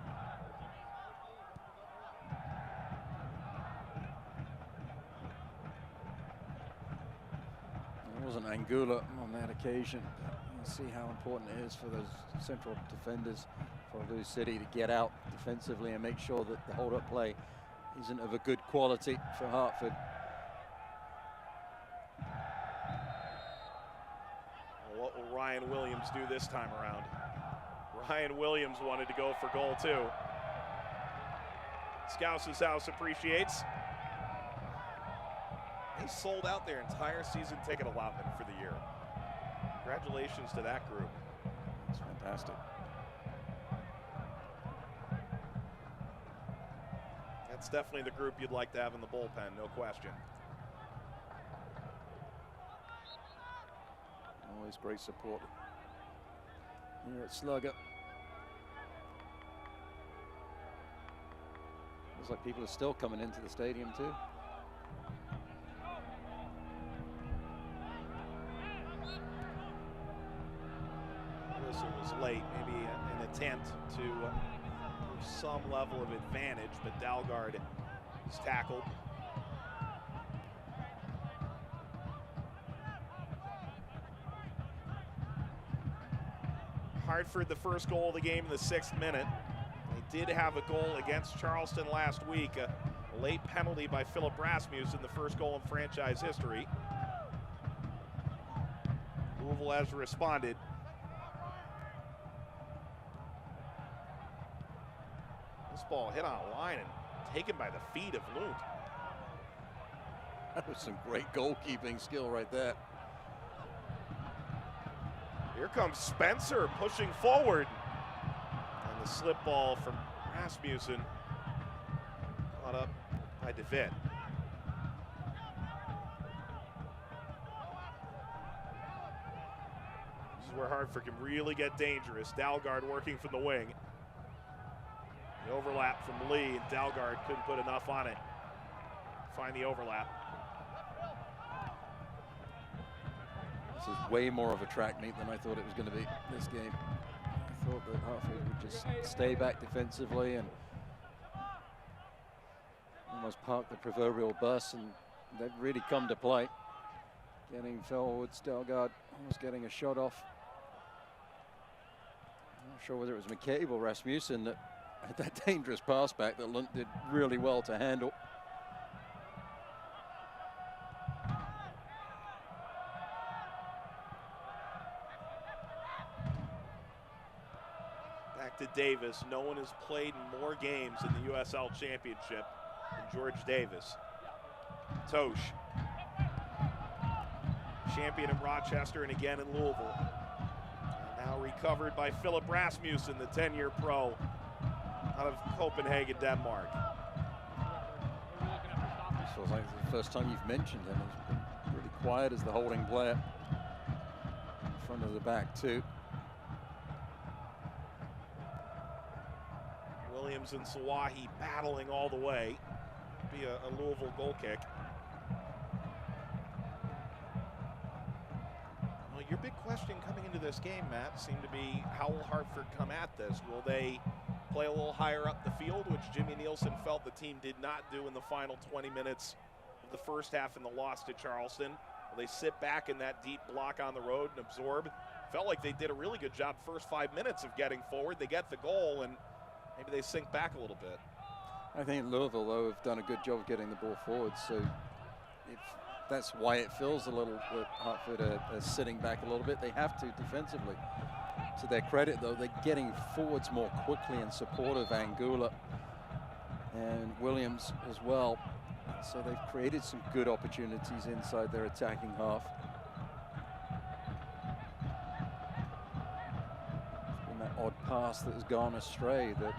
It wasn't Angula on that occasion. You see how important it is for those central defenders for Louisville City to get out defensively and make sure that the hold-up play isn't of a good quality for Hartford. Well, what will Ryan Williams do this time around? Ryan Williams wanted to go for goal too. Scouse's house appreciates. They sold out their entire season ticket allotment for the year. Congratulations to that group. That's fantastic. That's definitely the group you'd like to have in the bullpen, no question. Always great support here at Slugger. Looks like people are still coming into the stadium too. Was late, maybe an attempt to some level of advantage, but Dalgard is tackled. Hartford, the first goal of the game in the 6th minute. They did have a goal against Charleston last week, a late penalty by Philip Rasmussen, the first goal in franchise history. Louisville has responded. This ball hit on a line and taken by the feet of Lund. That was some great goalkeeping skill right there. Here comes Spencer pushing forward. And the slip ball from Rasmussen caught up by DeVitt. This is where Hartford can really get dangerous. Dalgard working from the wing. The overlap from Lee, and Dalgard couldn't put enough on it. Find the overlap. This is way more of a track meet than I thought it was going to be this game. I thought that Hartford would just stay back defensively and almost park the proverbial bus, and they'd really come to play. Getting forwards, Dalgard almost getting a shot off. I'm not sure whether it was McCabe or Rasmussen that had that dangerous pass back that Lund did really well to handle. Back to Davis. No one has played more games in the USL Championship than George Davis. Tosh. Champion in Rochester and again in Louisville. And now recovered by Philip Rasmussen, the 10-year pro out of Copenhagen, Denmark. This feels like the first time you've mentioned him. He's been really quiet as the holding player. In front of the back too. Williams and Sawahi battling all the way. Be a Louisville goal kick. Well, your big question coming into this game, Matt, seemed to be how will Hartford come at this? Will they play a little higher up the field, which Jimmy Nielsen felt the team did not do in the final 20 minutes of the first half in the loss to Charleston? They sit back in that deep block on the road and absorb. Felt like they did a really good job first 5 minutes of getting forward. They get the goal, and maybe they sink back a little bit. I think Louisville, though, have done a good job of getting the ball forward, so if that's why it feels a little that Hartford are sitting back a little bit. They have to defensively. To their credit, though, they're getting forwards more quickly and supportive. Angula and Williams as well. So they've created some good opportunities inside their attacking half. And that odd pass that has gone astray that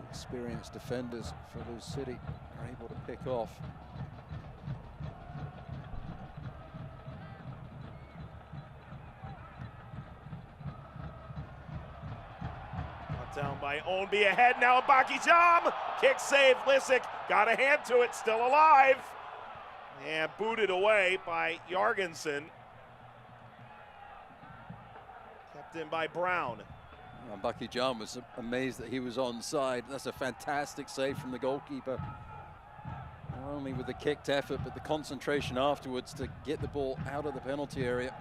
experienced defenders for Lou City are able to pick off. Down by Ownby, ahead now, Baki Jam. Kick save, Lissick got a hand to it, still alive. And booted away by Jorgensen. Kept in by Brown. Bucky John was amazed that he was onside. That's a fantastic save from the goalkeeper. Not only with the kicked effort, but the concentration afterwards to get the ball out of the penalty area.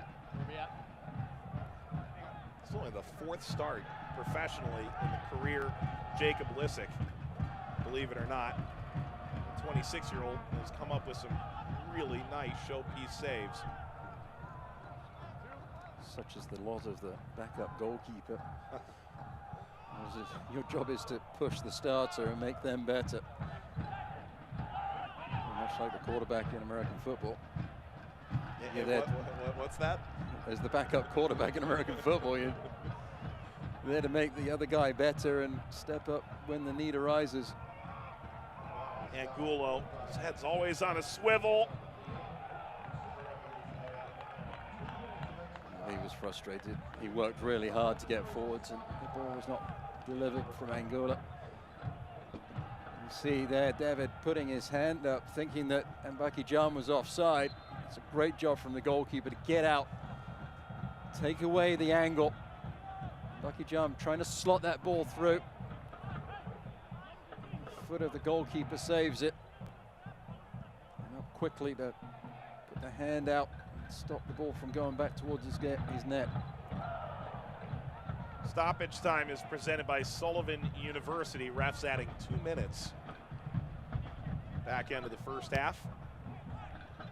It's only the 4th start professionally in the career Jacob Lissick, believe it or not. The 26-year-old has come up with some really nice showpiece saves. Such is the lot of the backup goalkeeper. Your job is to push the starter and make them better. Much like the quarterback in American football. What's that? As the backup quarterback in American football, you're there to make the other guy better and step up when the need arises. Angulo, his head's always on a swivel. He was frustrated. He worked really hard to get forwards, and the ball was not delivered from Angulo. You see there David putting his hand up, thinking that Mbaki Jan was offside. It's a great job from the goalkeeper to get out, take away the angle. Mbaki Jan trying to slot that ball through. Foot of the goalkeeper saves it. And up quickly to put the hand out, stop the ball from going back towards his net. Stoppage time is presented by Sullivan University. Refs adding 2 minutes. Back end of the first half. I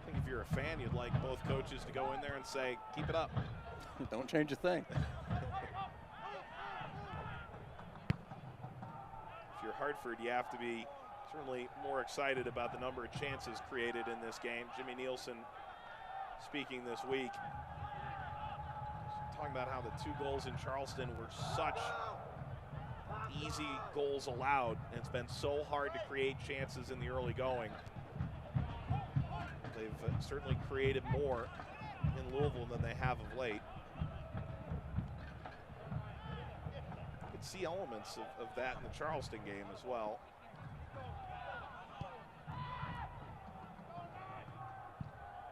think if you're a fan, you'd like both coaches to go in there and say, keep it up. Don't change a thing. If you're Hartford, you have to be certainly more excited about the number of chances created in this game. Jimmy Nielsen speaking this week, talking about how the 2 goals in Charleston were such easy goals allowed, and it's been so hard to create chances in the early going. They've certainly created more in Louisville than they have of late. You could see elements of that in the Charleston game as well.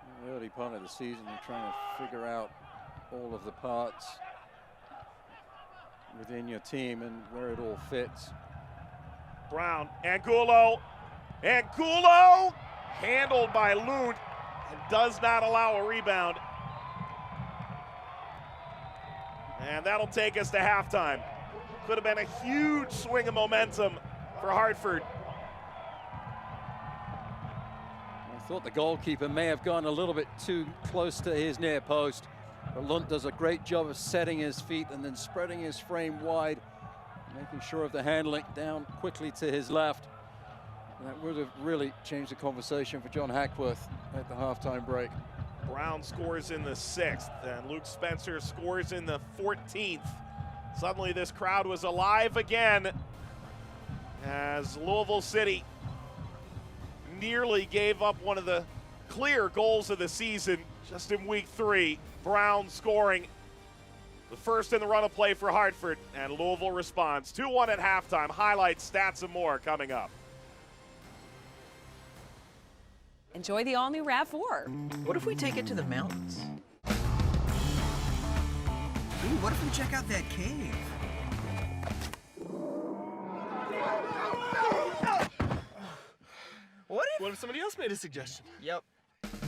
In the early part of the season, you're trying to figure out all of the parts within your team and where it all fits. Brown, Angulo, handled by Lund and does not allow a rebound. And that'll take us to halftime. Could have been a huge swing of momentum for Hartford. I thought the goalkeeper may have gone a little bit too close to his near post, but Lund does a great job of setting his feet and then spreading his frame wide, making sure of the handling down quickly to his left. And that would have really changed the conversation for John Hackworth at the halftime break. Brown scores in the 6th, and Luke Spencer scores in the 14th. Suddenly this crowd was alive again as Louisville City nearly gave up one of the clear goals of the season just in week 3. Brown scoring the first in the run of play for Hartford, and Louisville responds. 2-1 at halftime. Highlights, stats, and more coming up. Enjoy the all-new RAV4. What if we take it to the mountains? Ooh, what if we check out that cave? What if somebody else made a suggestion? Yep.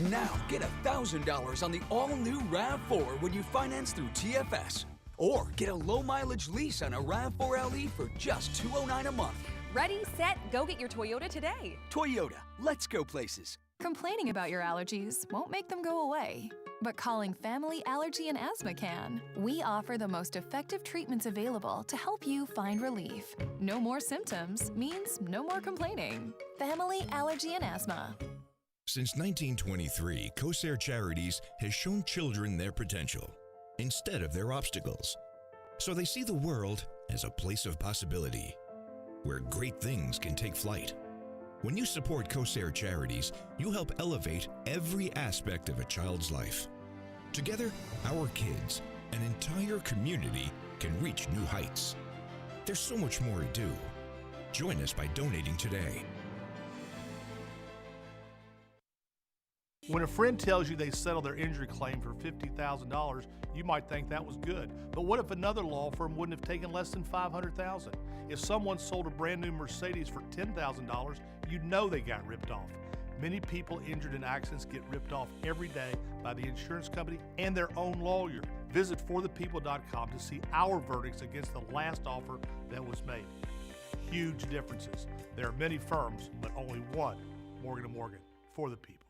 Now get $1,000 on the all-new RAV4 when you finance through TFS. Or get a low-mileage lease on a RAV4 LE for just $209 a month. Ready, set, go get your Toyota today. Toyota, let's go places. Complaining about your allergies won't make them go away, but calling Family Allergy and Asthma can. We offer the most effective treatments available to help you find relief. No more symptoms means no more complaining. Family Allergy and Asthma. Since 1923, COSAIR Charities has shown children their potential instead of their obstacles. So they see the world as a place of possibility, where great things can take flight. When you support COSAIR Charities, you help elevate every aspect of a child's life. Together, our kids, an entire community, can reach new heights. There's so much more to do. Join us by donating today. When a friend tells you they settled their injury claim for $50,000, you might think that was good. But what if another law firm wouldn't have taken less than $500,000? If someone sold a brand new Mercedes for $10,000, you'd know they got ripped off. Many people injured in accidents get ripped off every day by the insurance company and their own lawyer. Visit forthepeople.com to see our verdicts against the last offer that was made. Huge differences. There are many firms, but only one Morgan & Morgan, for the people.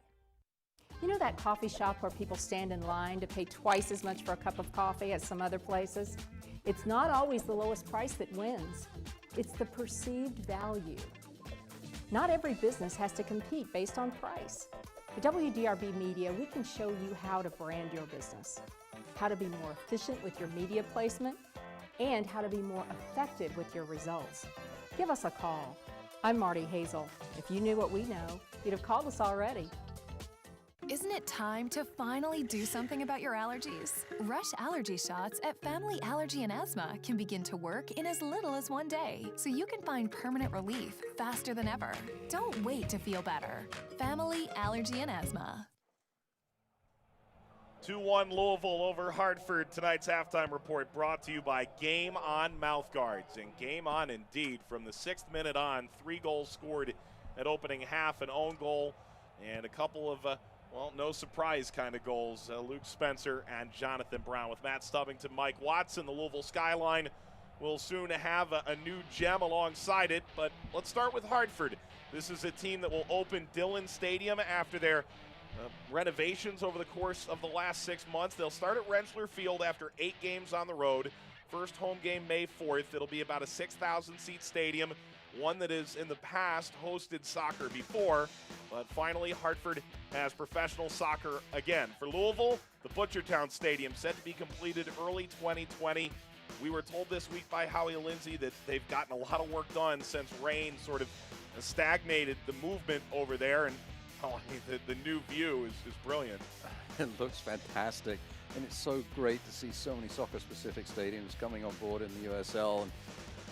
You know that coffee shop where people stand in line to pay twice as much for a cup of coffee as some other places? It's not always the lowest price that wins. It's the perceived value. Not every business has to compete based on price. At WDRB Media, we can show you how to brand your business, how to be more efficient with your media placement, and how to be more effective with your results. Give us a call. I'm Marty Hazel. If you knew what we know, you'd have called us already. Isn't it time to finally do something about your allergies? Rush allergy shots at Family Allergy and Asthma can begin to work in as little as 1 day, so you can find permanent relief faster than ever. Don't wait to feel better. Family Allergy and Asthma. 2-1 Louisville over Hartford. Tonight's halftime report brought to you by Game On Mouthguards. And Game On indeed. From the 6th minute on, 3 goals scored at opening half, an own goal, and a couple of well, no surprise kind of goals. Luke Spencer and Jonathan Brown. With Matt Stubbington, Mike Watson, the Louisville skyline will soon have a new gem alongside it. But let's start with Hartford. This is a team that will open Dillon Stadium after their renovations over the course of the last 6 months. They'll start at Rentschler Field after 8 games on the road. First home game May 4th. It'll be about a 6,000-seat stadium, one that has in the past hosted soccer before, but finally Hartford has professional soccer again. For Louisville, the Butchertown Stadium set to be completed early 2020. We were told this week by Howie Lindsay that they've gotten a lot of work done since rain sort of stagnated the movement over there, and the new view is brilliant. It looks fantastic, and it's so great to see so many soccer-specific stadiums coming on board in the USL. And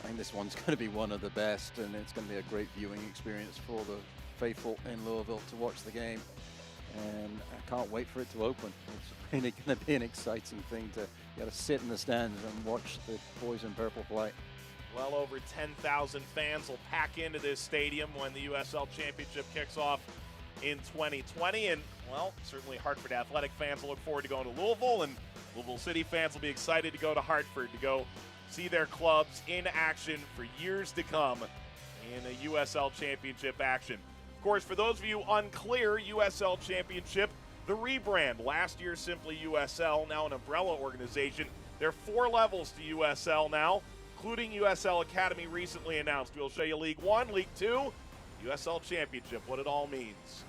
I think this one's going to be one of the best, and it's going to be a great viewing experience for the faithful in Louisville to watch the game. And I can't wait for it to open. It's really going to be an exciting thing to sit in the stands and watch the boys in purple play. Well over 10,000 fans will pack into this stadium when the USL Championship kicks off in 2020. And, well, certainly Hartford Athletic fans will look forward to going to Louisville, and Louisville City fans will be excited to go to Hartford to go see their clubs in action for years to come in a USL Championship action. Of course, for those of you unclear, USL Championship, the rebrand. Last year, simply USL, now an umbrella organization. There are 4 levels to USL now, including USL Academy recently announced. We'll show you League 1, League 2, USL Championship, what it all means.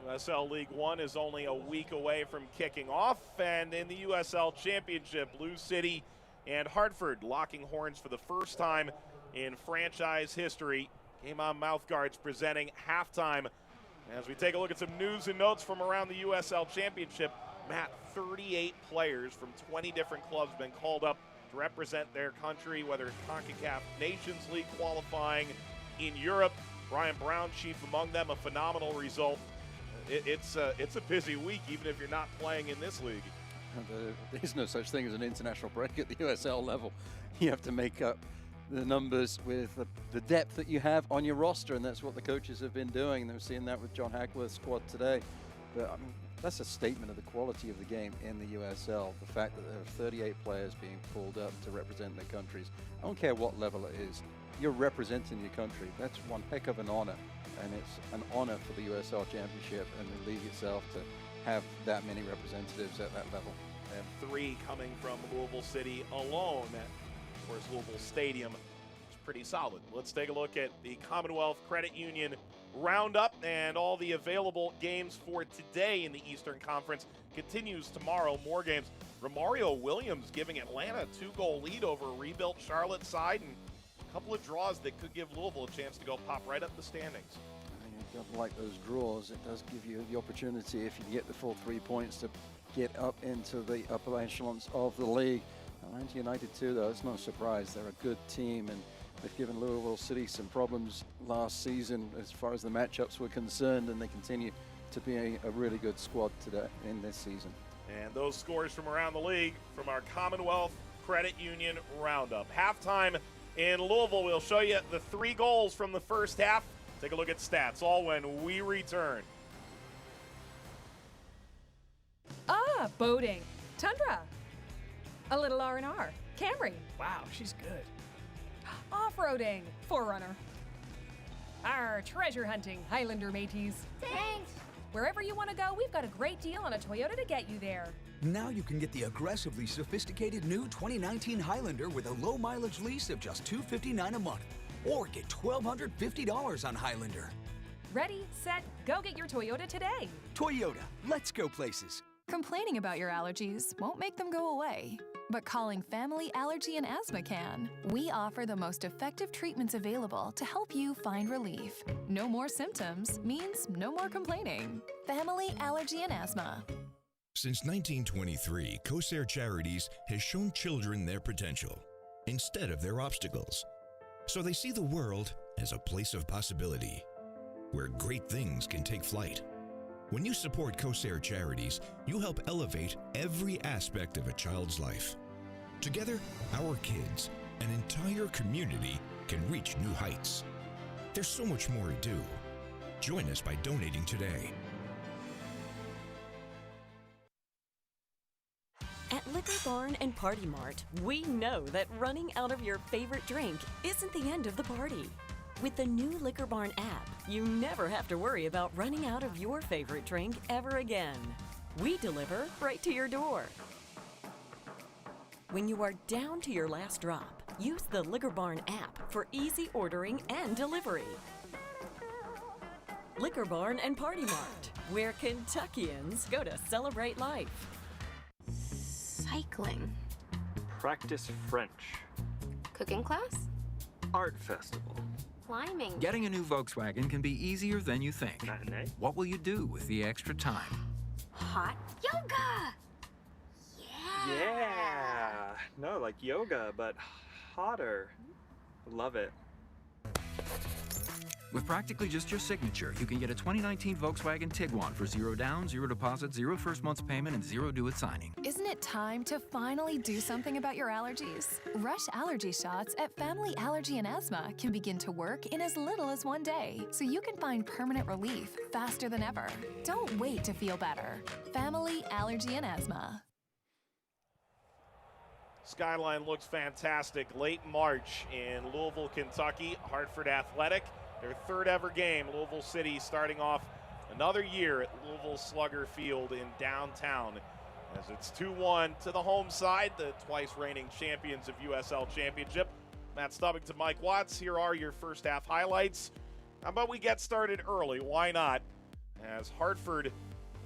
USL League 1 is only a week away from kicking off, and in the USL Championship, Lou City and Hartford locking horns for the first time in franchise history. Game On Mouthguards presenting halftime. As we take a look at some news and notes from around the USL Championship, Matt, 38 players from 20 different clubs have been called up to represent their country, whether it's CONCACAF Nations League qualifying, in Europe. Brian Brown chief among them, a phenomenal result. It's a busy week, even if you're not playing in this league. There's no such thing as an international break at the USL level. You have to make up the numbers with the depth that you have on your roster, and that's what the coaches have been doing. They're seeing that with John Hackworth's squad today. But I mean, that's a statement of the quality of the game in the USL. The fact that there are 38 players being pulled up to represent their countries. I don't care what level it is. You're representing your country. That's one heck of an honor. And it's an honor for the USL Championship and the league itself to have that many representatives at that level. And 3 coming from Louisville City alone. Of course, Louisville Stadium is pretty solid. Let's take a look at the Commonwealth Credit Union Roundup, and all the available games for today in the Eastern Conference continues tomorrow. More games. Romario Williams giving Atlanta a 2-goal lead over a rebuilt Charlotte side, and a couple of draws that could give Louisville a chance to go pop right up the standings. You don't like those draws. It does give you the opportunity, if you can get the full 3 points, to get up into the upper echelons of the league. Atlanta United too, though, it's no surprise. They're a good team, and they've given Louisville City some problems last season as far as the matchups were concerned, and they continue to be a really good squad today in this season. And those scores from around the league from our Commonwealth Credit Union Roundup. Halftime in Louisville, we'll show you the 3 goals from the first half. Take a look at stats, all when we return. Boating. Tundra. A little R&R. Camry. Wow, she's good. Off-roading. Forerunner. Treasure hunting. Highlander mateys. Thanks. Wherever you want to go, we've got a great deal on a Toyota to get you there. Now you can get the aggressively sophisticated new 2019 Highlander with a low mileage lease of just $259 a month. Or get $1,250 on Highlander. Ready, set, go get your Toyota today. Toyota, let's go places. Complaining about your allergies won't make them go away, but calling Family Allergy and Asthma can. We offer the most effective treatments available to help you find relief. No more symptoms means no more complaining. Family Allergy and Asthma. Since 1923, Corsair Charities has shown children their potential instead of their obstacles. So they see the world as a place of possibility, where great things can take flight. When you support Corsair Charities, you help elevate every aspect of a child's life. Together, our kids, an entire community, can reach new heights. There's so much more to do. Join us by donating today. At Liquor Barn and Party Mart, we know that running out of your favorite drink isn't the end of the party. With the new Liquor Barn app, you never have to worry about running out of your favorite drink ever again. We deliver right to your door. When you are down to your last drop, use the Liquor Barn app for easy ordering and delivery. Liquor Barn and Party Mart, where Kentuckians go to celebrate life. Cycling. Practice French. Cooking class. Art festival. Climbing. Getting a new Volkswagen can be easier than you think. Matinee. What will you do with the extra time? Hot yoga. Yeah. No, like yoga, but hotter. Love it. With practically just your signature, you can get a 2019 Volkswagen Tiguan for 0 down, 0 deposit, 0 first month's payment, and 0 due at signing. Isn't it time to finally do something about your allergies? Rush allergy shots at Family Allergy and Asthma can begin to work in as little as 1 day, so you can find permanent relief faster than ever. Don't wait to feel better. Family Allergy and Asthma. Skyline looks fantastic. Late March in Louisville, Kentucky. Hartford Athletic, their 3rd ever game. Louisville City starting off another year at Louisville Slugger Field in downtown, as it's 2-1 to the home side, the twice reigning champions of USL Championship. Matt Stubbing to Mike Watts. Here are your first half highlights. How about we get started early? Why not? As Hartford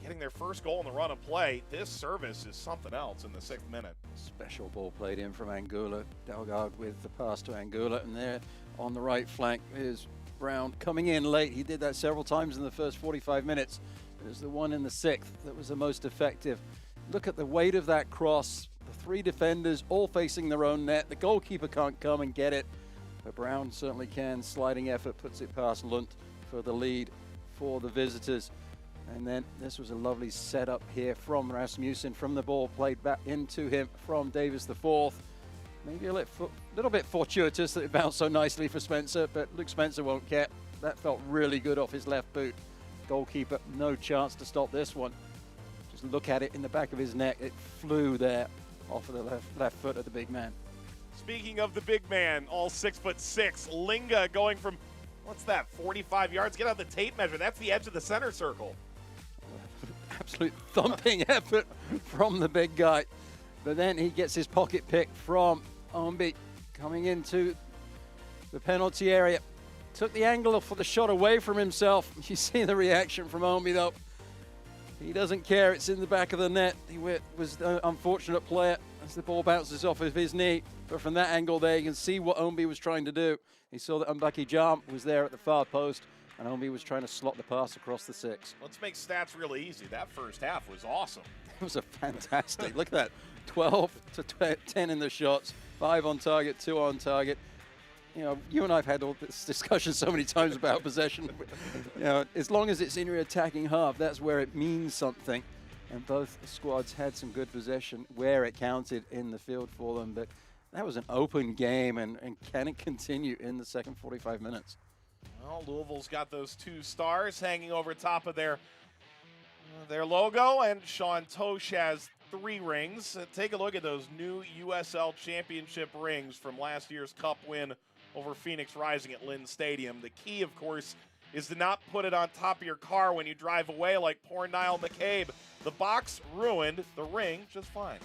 getting their first goal in the run of play. This service is something else in the 6th minute. Special ball played in from Angula. Delgado with the pass to Angula, and there on the right flank is Brown coming in late. He did that several times in the first 45 minutes. It was the one in the 6th that was the most effective. Look at the weight of that cross. The 3 defenders all facing their own net. The goalkeeper can't come and get it. But Brown certainly can. Sliding effort puts it past Lund for the lead for the visitors. And then this was a lovely setup here from Rasmussen, from the ball played back into him from Davis the fourth. Maybe a little bit fortuitous that it bounced so nicely for Spencer, but Luke Spencer won't care. That felt really good off his left boot. Goalkeeper, no chance to stop this one. Just look at it in the back of his neck. It flew there off of the left foot of the big man. Speaking of the big man, all 6'6", Linga going from, what's that, 45 yards? Get out the tape measure. That's the edge of the center circle. Absolute thumping effort from the big guy. But then he gets his pocket pick from Ombi coming into the penalty area. Took the angle for the shot away from himself. You see the reaction from Ombi though. He doesn't care, it's in the back of the net. He was the unfortunate player as the ball bounces off of his knee. But from that angle there, you can see what Ombi was trying to do. He saw that Mbaki Jam was there at the far post, and Ombi was trying to slot the pass across the 6. Let's make stats really easy. That first half was awesome. It was a fantastic, look at that, 12 to 10 in the shots, 5 on target, 2 on target. You know, you and I have had all this discussion so many times about possession. You know, as long as it's in your attacking half, that's where it means something. And both squads had some good possession where it counted in the field for them. But that was an open game, and can it continue in the second 45 minutes? Well, Louisville's got those 2 stars hanging over top of their logo, and Sean Tosh has 3 rings. Take a look at those new USL Championship rings from last year's Cup win over Phoenix Rising at Lynn Stadium. The key, of course, is to not put it on top of your car when you drive away like poor Niall McCabe. The box ruined, the ring just fine.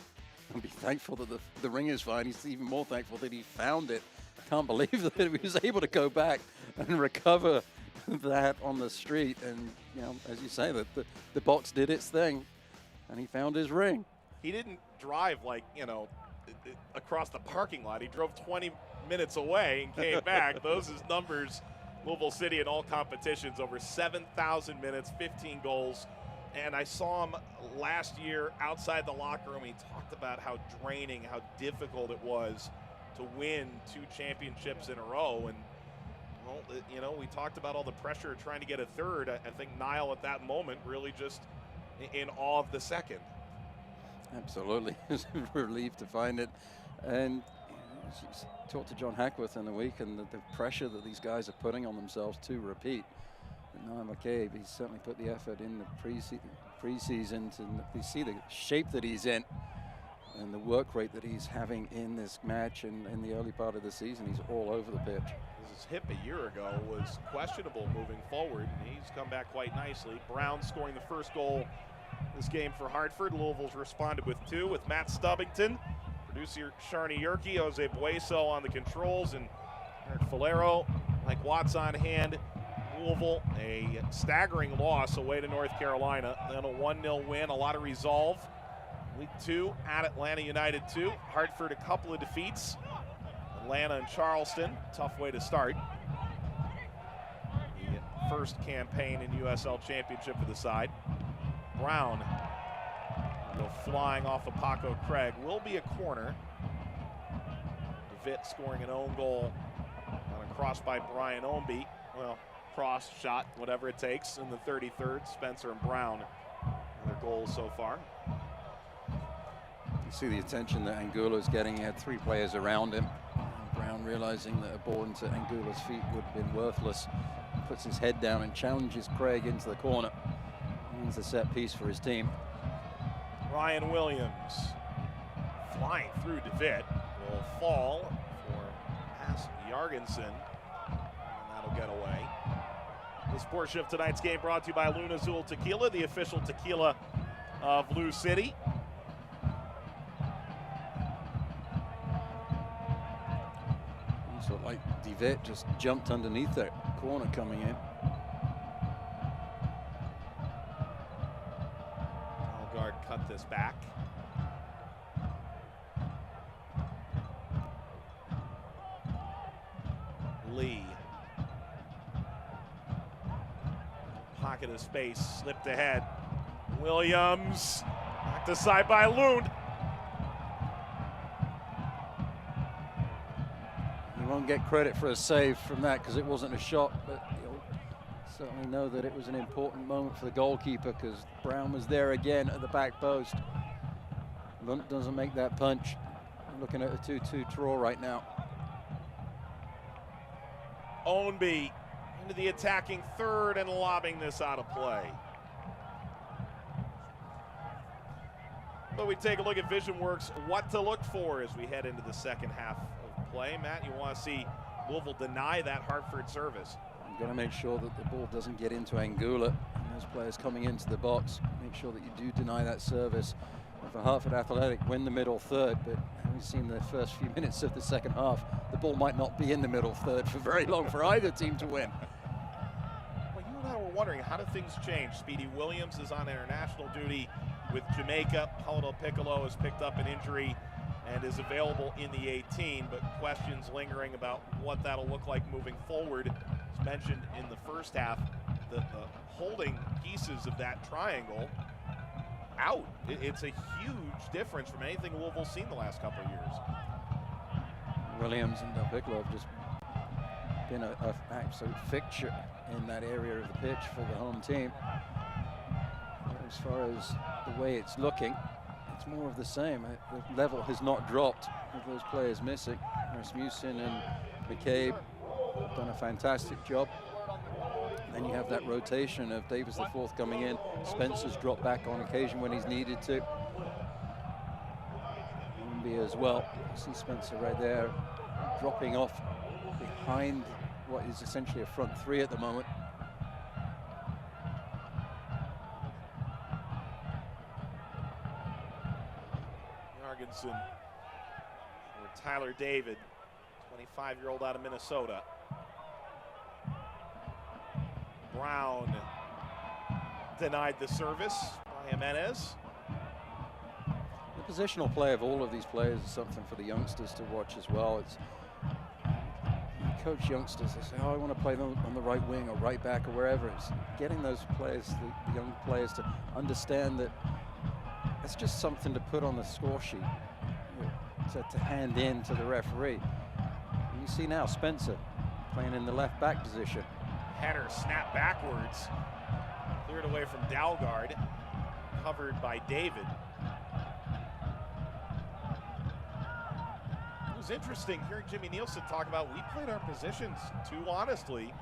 I'll be thankful that the ring is fine. He's even more thankful that he found it. I can't believe that he was able to go back and recover that on the street. And, you know, as you say, the box did its thing, and he found his ring. He didn't drive like, you know, across the parking lot. He drove 20 minutes away and came back. Those is numbers. Louisville City in all competitions, over 7,000 minutes, 15 goals. And I saw him last year outside the locker room. He talked about how draining, how difficult it was to win 2 championships in a row. And, well, you know, we talked about all the pressure trying to get a third. I think Niall at that moment really just in awe of the second. Absolutely. Relieved to find it. And talked to John Hackworth in the week, and the pressure that these guys are putting on themselves to repeat. And Niall McCabe, he's certainly put the effort in the preseason to see the shape that he's in and the work rate that he's having in this match, and in the early part of the season, he's all over the pitch. His hip a year ago was questionable moving forward, and he's come back quite nicely. Brown scoring the first goal this game for Hartford. Louisville's responded with 2 with Matt Stubbington, producer Sharni Yerke, Jose Bueso on the controls, and Eric Falero, Mike Watts on hand. Louisville, a staggering loss away to North Carolina, then a 1-0 win, a lot of resolve. Week 2 at Atlanta United 2. Hartford, a couple of defeats. Atlanta and Charleston, tough way to start the first campaign in USL Championship for the side. Brown go flying off of Paco Craig. Will be a corner. DeVitt scoring an own goal on a cross by Brian Ombi. Well, cross, shot, whatever it takes. In the 33rd, Spencer and Brown, their goals so far. You see the attention that Angula's getting. He had 3 players around him. Brown, realizing that a ball into Angula's feet would have been worthless, puts his head down and challenges Craig into the corner. Means a set piece for his team. Ryan Williams flying through DeVitt, will fall for past Jorgensen, and that'll get away. This portion of tonight's game brought to you by Luna Azul Tequila, the official tequila of Lou City. So like DeVitt just jumped underneath that corner coming in. Guard cut this back. Lee. Pocket of space, slipped ahead. Williams, knocked aside by Lund. He won't won't get credit for a save from that because it wasn't a shot, but you'll certainly know that it was an important moment for the goalkeeper because Brown was there again at the back post. Lunt doesn't make that punch. I'm looking at a 2-2 draw right now. Ownby into the attacking third and lobbing this out of play. But we take a look at VisionWorks, what to look for as we head into the second half of play. Matt, you want to see Louisville deny that Hartford service. You've got to make sure that the ball doesn't get into Angula and those players coming into the box. Make sure that you do deny that service. And for Hartford Athletic, win the middle third, but we've seen the first few minutes of the second half, the ball might not be in the middle third for very long for either team to win. Well, you and I were wondering, how do things change? Speedy Williams is on international duty with Jamaica. Paulo Piccolo has picked up an injury and is available in the 18, but questions lingering about what that'll look like moving forward. As mentioned in the first half, the holding pieces of that triangle out. It's a huge difference from anything Louisville's seen the last couple of years. Williams and Del Piccolo have just been an absolute fixture in that area of the pitch for the home team. As far as the way it's looking, it's more of the same. The level has not dropped with those players missing. Rasmussen and McCabe have done a fantastic job. And then you have that rotation of Davis the fourth coming in. Spencer's dropped back on occasion when he's needed to. Ownby as well. You see Spencer right there dropping off behind what is essentially a front three at the moment. Jorgensen or Tyler David, 25-year-old out of Minnesota. Brown denied the service by Jimenez. The positional play of all of these players is something for the youngsters to watch as well. It's coach youngsters, they say, oh, I want to play them on the right wing or right back or wherever. It's getting those players, the young players, to understand that it's just something to put on the score sheet, to hand in to the referee. And you see now Spencer playing in the left back position. Header snap backwards, cleared away from Dalgard, covered by David. It was interesting hearing Jimmy Nielsen talk about we played our positions too honestly.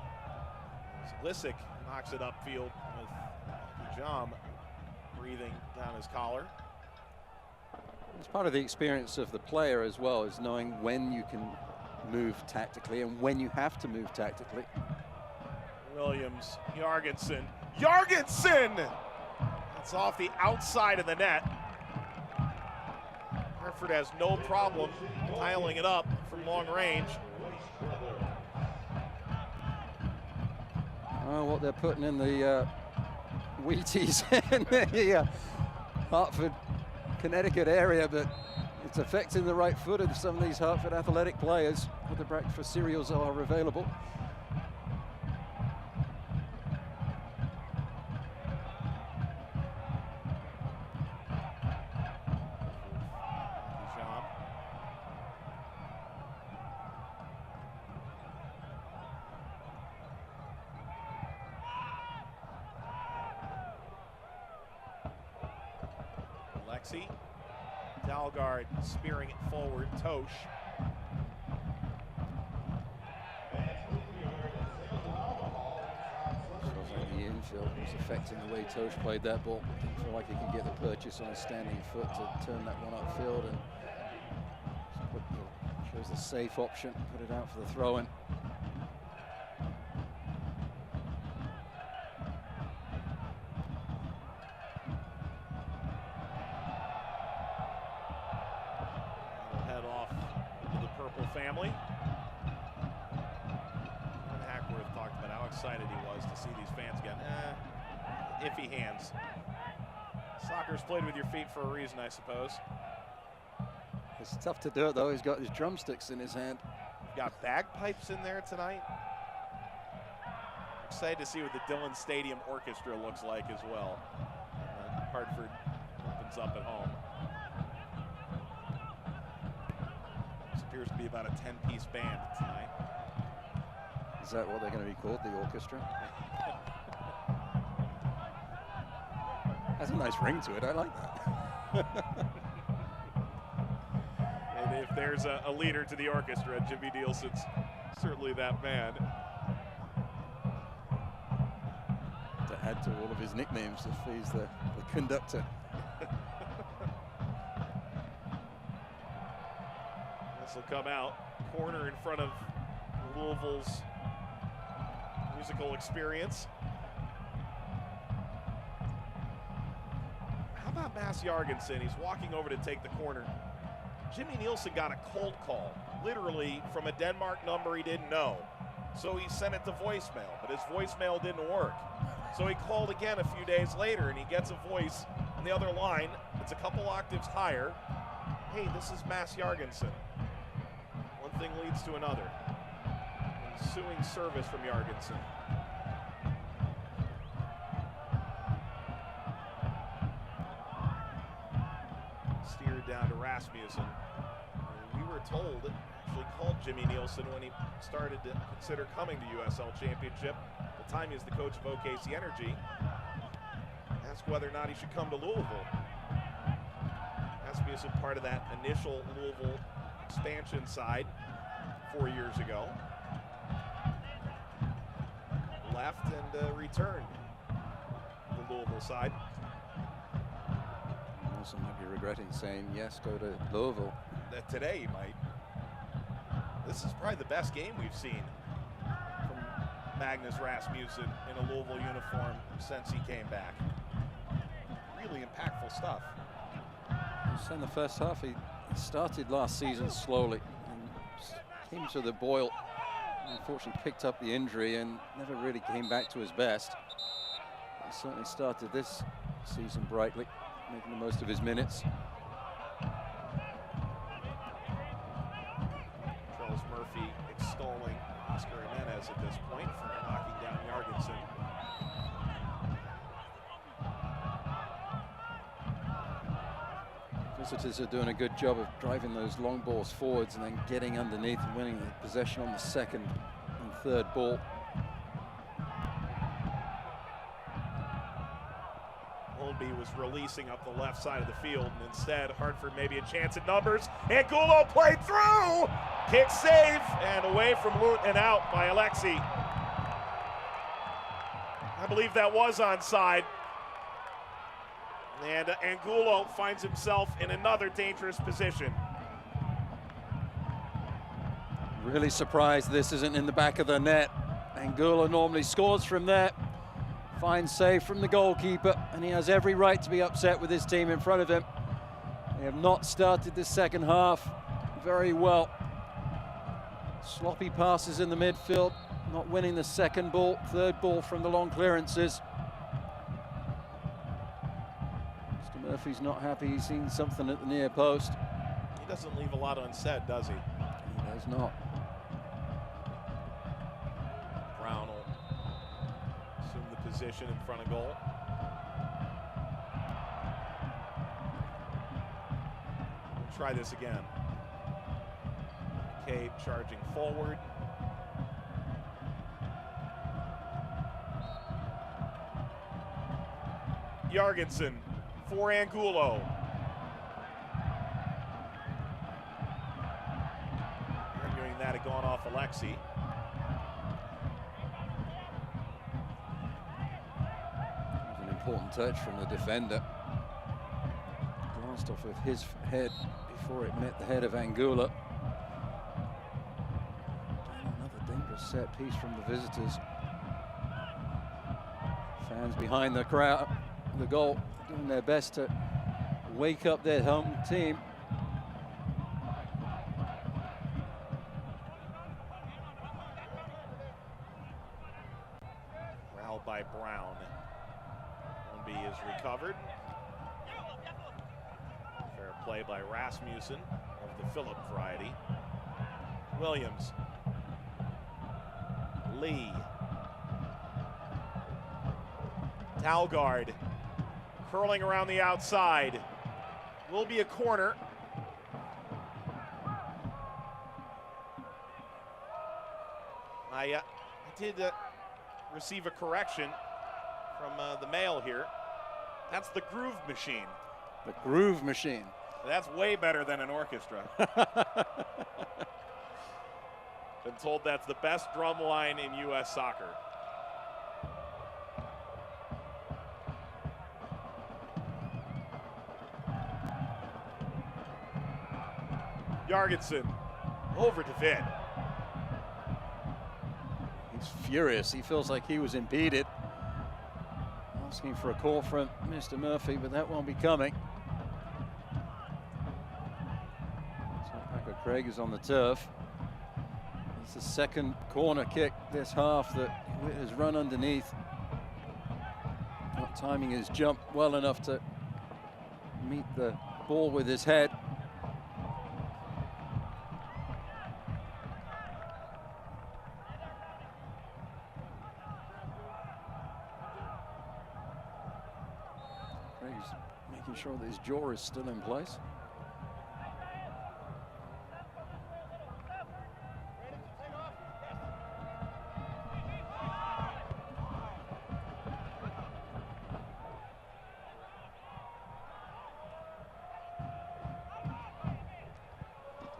Lissick knocks it upfield with Jam breathing down his collar. It's part of the experience of the player as well, is knowing when you can move tactically and when you have to move tactically. Williams, Jorgensen. Jorgensen! That's off the outside of the net. Hartford has no problem tiling it up from long range. Oh, what they're putting in the Wheaties in the Hartford, Connecticut area, but it's affecting the right foot of some of these Hartford Athletic players, with the breakfast cereals are available. Dalgard spearing it forward, Tosh. Feels like the infield was affecting the way Tosh played that ball. Didn't feel like he could get the purchase on a standing foot to turn that one upfield, and chose the safe option, put it out for the throw-in. Family. And Hackworth talked about how excited he was to see these fans again. Iffy hands. Soccer's played with your feet for a reason, I suppose. It's tough to do it though. He's got his drumsticks in his hand. Got bagpipes in there tonight. Excited to see what the Dillon Stadium Orchestra looks like as well. Hartford opens up at home. Appears to be about a 10-piece band tonight. Is that what they're going to be called, the orchestra? Has a nice ring to it. I like that. And if there's a leader to the orchestra, Jimmy Nielsen's certainly that man. To add to all of his nicknames, if he's the conductor. This will come out. Corner in front of Louisville's musical experience. How about Mass Jorgensen? He's walking over to take the corner. Jimmy Nielsen got a cold call, literally from a Denmark number he didn't know. So he sent it to voicemail, but his voicemail didn't work. So he called again a few days later, and he gets a voice on the other line. It's a couple octaves higher. Hey, this is Mass Jorgensen. One thing leads to another. Ensuing service from Jorgensen. Steered down to Rasmussen. We were told, actually called Jimmy Nielsen when he started to consider coming to USL Championship. At the time he was the coach of OKC Energy. Asked whether or not he should come to Louisville. Rasmussen, part of that initial Louisville expansion side 4 years ago. Left and returned to the Louisville side. Nielsen might be regretting saying yes, go to Louisville. Today he might. This is probably the best game we've seen from Magnus Rasmussen in a Louisville uniform since he came back. Really impactful stuff. So in the first half, he started last season slowly and came to the boil. Unfortunately picked up the injury and never really came back to his best. He certainly started this season brightly, making the most of his minutes. Charles Murphy extolling Oscar Jimenez at this point for knocking down Jorgensen. Visitors are doing a good job of driving those long balls forwards and then getting underneath and winning the possession on the second and third ball. Holmby was releasing up the left side of the field, and instead Hartford maybe a chance at numbers. Angulo played through! Kick save, and away from Loot and out by Alexi. I believe that was onside. And Angulo finds himself in another dangerous position. Really surprised this isn't in the back of the net. Angulo normally scores from there. Fine save from the goalkeeper, and he has every right to be upset with his team in front of him. They have not started the second half very well. Sloppy passes in the midfield, not winning the second ball, third ball from the long clearances. Murphy's not happy. He's seen something at the near post. He doesn't leave a lot unsaid, does he? He does not. Brown will assume the position in front of goal. We'll try this again. McCabe charging forward. Jorgensen for Angulo. Arguing that had gone off Alexi. An important touch from the defender. Glanced off of his head before it met the head of Angulo. Another dangerous set piece from the visitors. Fans behind the crowd, the goal, doing their best to wake up their home team. Corralled by Brown. Holmby is recovered. Fair play by Rasmussen of the Phillip variety. Williams. Lee. Talgaard curling around the outside. Will be a corner. I did receive a correction from the mail here. That's the Groove Machine. The Groove Machine. That's way better than an orchestra. Been told that's the best drum line in U.S. soccer. Jorgensen over to Vid. He's furious. He feels like he was impeded. Asking for a call from Mr. Murphy, but that won't be coming. So Packer Craig is on the turf. It's the second corner kick this half that Witt has run underneath. Not timing his jump well enough to meet the ball with his head. Craig's making sure that his jaw is still in place.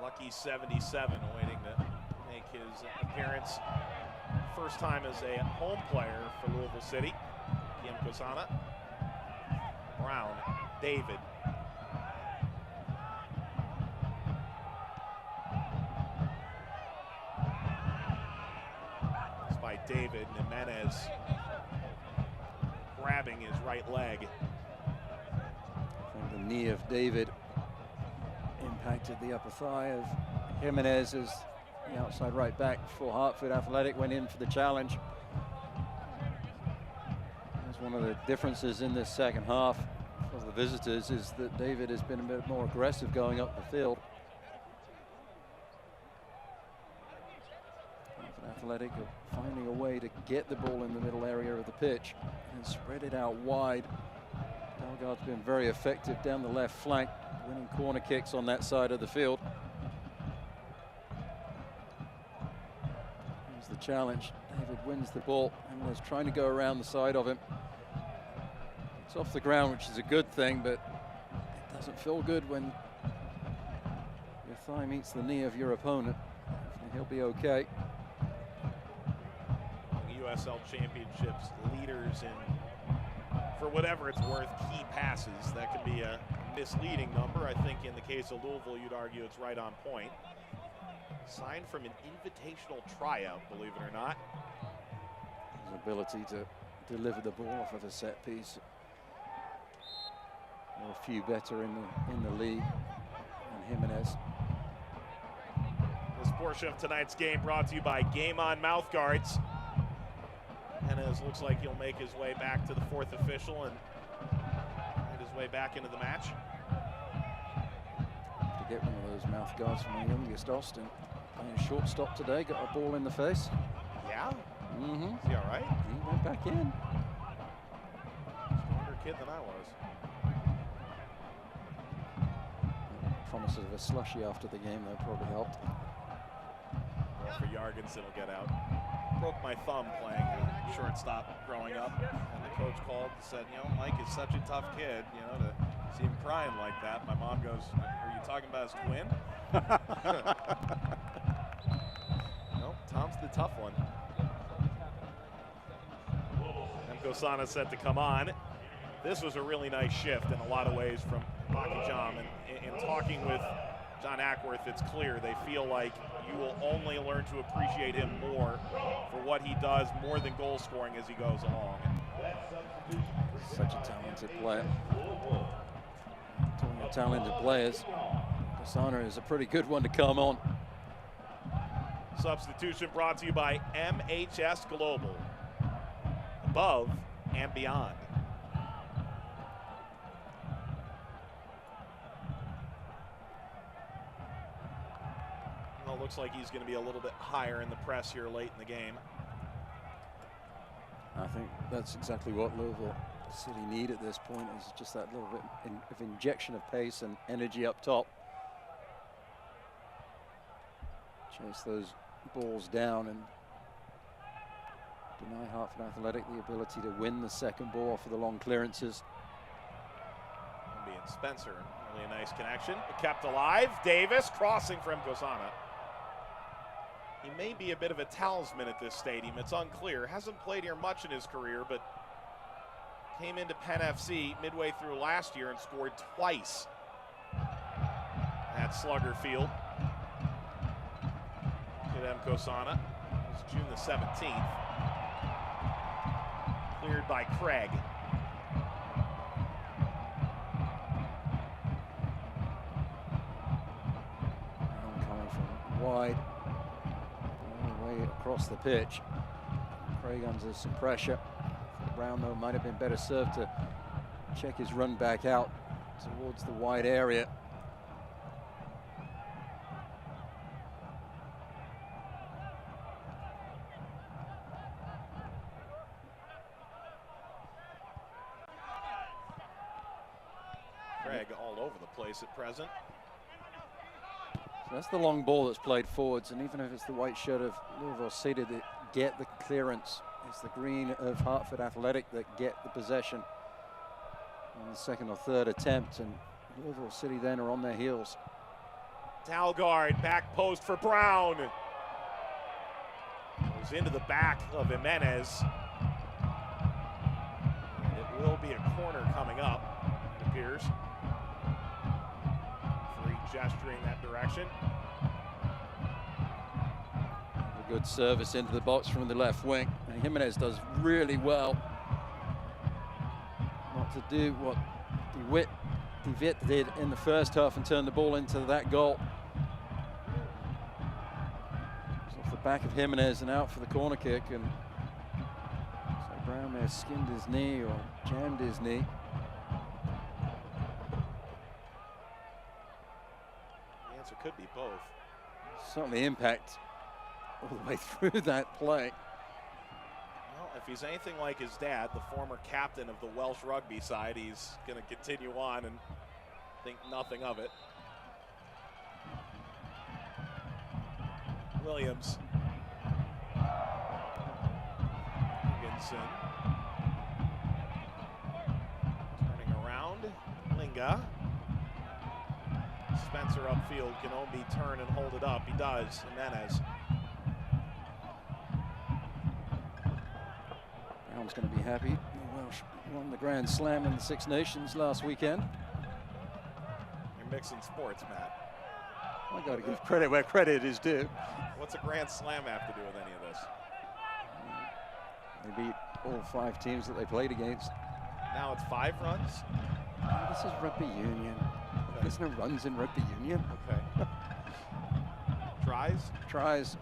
Lucky 77 waiting to make his appearance. First time as a home player for Louisville City. Kim Kosana. Brown, David. Despite David, Jimenez grabbing his right leg. I think the knee of David impacted the upper thigh of Jimenez as the outside right back for Hartford Athletic went in for the challenge. That's one of the differences in this second half for the visitors, is that David has been a bit more aggressive going up the field. Hartford Athletic are finding a way to get the ball in the middle area of the pitch and spread it out wide. Dalgard's been very effective down the left flank, winning corner kicks on that side of the field. Here's the challenge. David wins the ball and is trying to go around the side of him. It's off the ground, which is a good thing, but it doesn't feel good when your thigh meets the knee of your opponent. Hopefully he'll be okay. USL Championships leaders in, for whatever it's worth, key passes. That can be a misleading number. I think in the case of Louisville, you'd argue it's right on point. Signed from an invitational tryout, believe it or not. His ability to deliver the ball off of a set piece. There are a few better in the league than Jimenez. This portion of tonight's game brought to you by Game On Mouthguards. Jimenez looks like he'll make his way back to the fourth official and find his way back into the match. To get one of those mouth guards from the youngest Austin. Playing shortstop today, got a ball in the face. Yeah? Mm-hmm. Is he all right? He went back in. Stronger kid than I was. Promises of a slushy after the game, that probably helped. Well, for Jorgensen will get out. Broke my thumb playing shortstop growing up, and the coach called and said, you know, Mike is such a tough kid, you know, to see him crying like that. My mom goes, are you talking about his twin? No, Tom's the tough one. And Kosana set to come on. This was a really nice shift in a lot of ways from Bakijam, and in talking with John Ackworth, it's clear they feel like you will only learn to appreciate him more for what he does more than goal scoring as he goes along. Such a talented player. Talking of talented players, Kosana is a pretty good one to come on. Substitution brought to you by MHS Global. Above and beyond. Looks like he's going to be a little bit higher in the press here late in the game. I think that's exactly what Louisville City need at this point, is just that little bit of injection of pace and energy up top. Chase those balls down and deny Hartford Athletic the ability to win the second ball for the long clearances. And Spencer, really a nice connection. Kept alive. Davis crossing from Kosana. He may be a bit of a talisman at this stadium. It's unclear. Hasn't played here much in his career, but came into Penn FC midway through last year and scored twice at Slugger Field. Kidem Kosana. It was June the 17th. Cleared by Craig. Coming from wide, all the way across the pitch. Craig under some pressure. Brown, though, might have been better served to check his run back out towards the wide area. Craig all over the place at present. So that's the long ball that's played forwards, and even if it's the white shirt of Louisville City that get the clearance, it's the green of Hartford Athletic that get the possession on the second or third attempt, and Louisville City then are on their heels. Dalgard, back post for Brown. Goes into the back of Jimenez. It will be a corner coming up, it appears. Free gesturing that direction. A good service into the box from the left wing. And Jimenez does really well not to do what DeWitt did in the first half and turn the ball into that goal. It's off the back of Jimenez and out for the corner kick, and so Brown may have skinned his knee or jammed his knee. The answer could be both. Certainly impact all the way through that play. Well, if he's anything like his dad, the former captain of the Welsh rugby side, he's going to continue on and think nothing of it. Williams. Higginson. Turning around. Linga. Spencer upfield can only turn and hold it up. He does. Jimenez. Brown's going to be happy. The Welsh won the Grand Slam in the Six Nations last weekend. You're mixing sports, Matt. I got to give credit where credit is due. What's a Grand Slam have to do with any of this? They beat all 5 teams that they played against. Now it's 5 runs? This is rugby union. Okay. There's no runs in rugby union. Okay. Tries? Tries.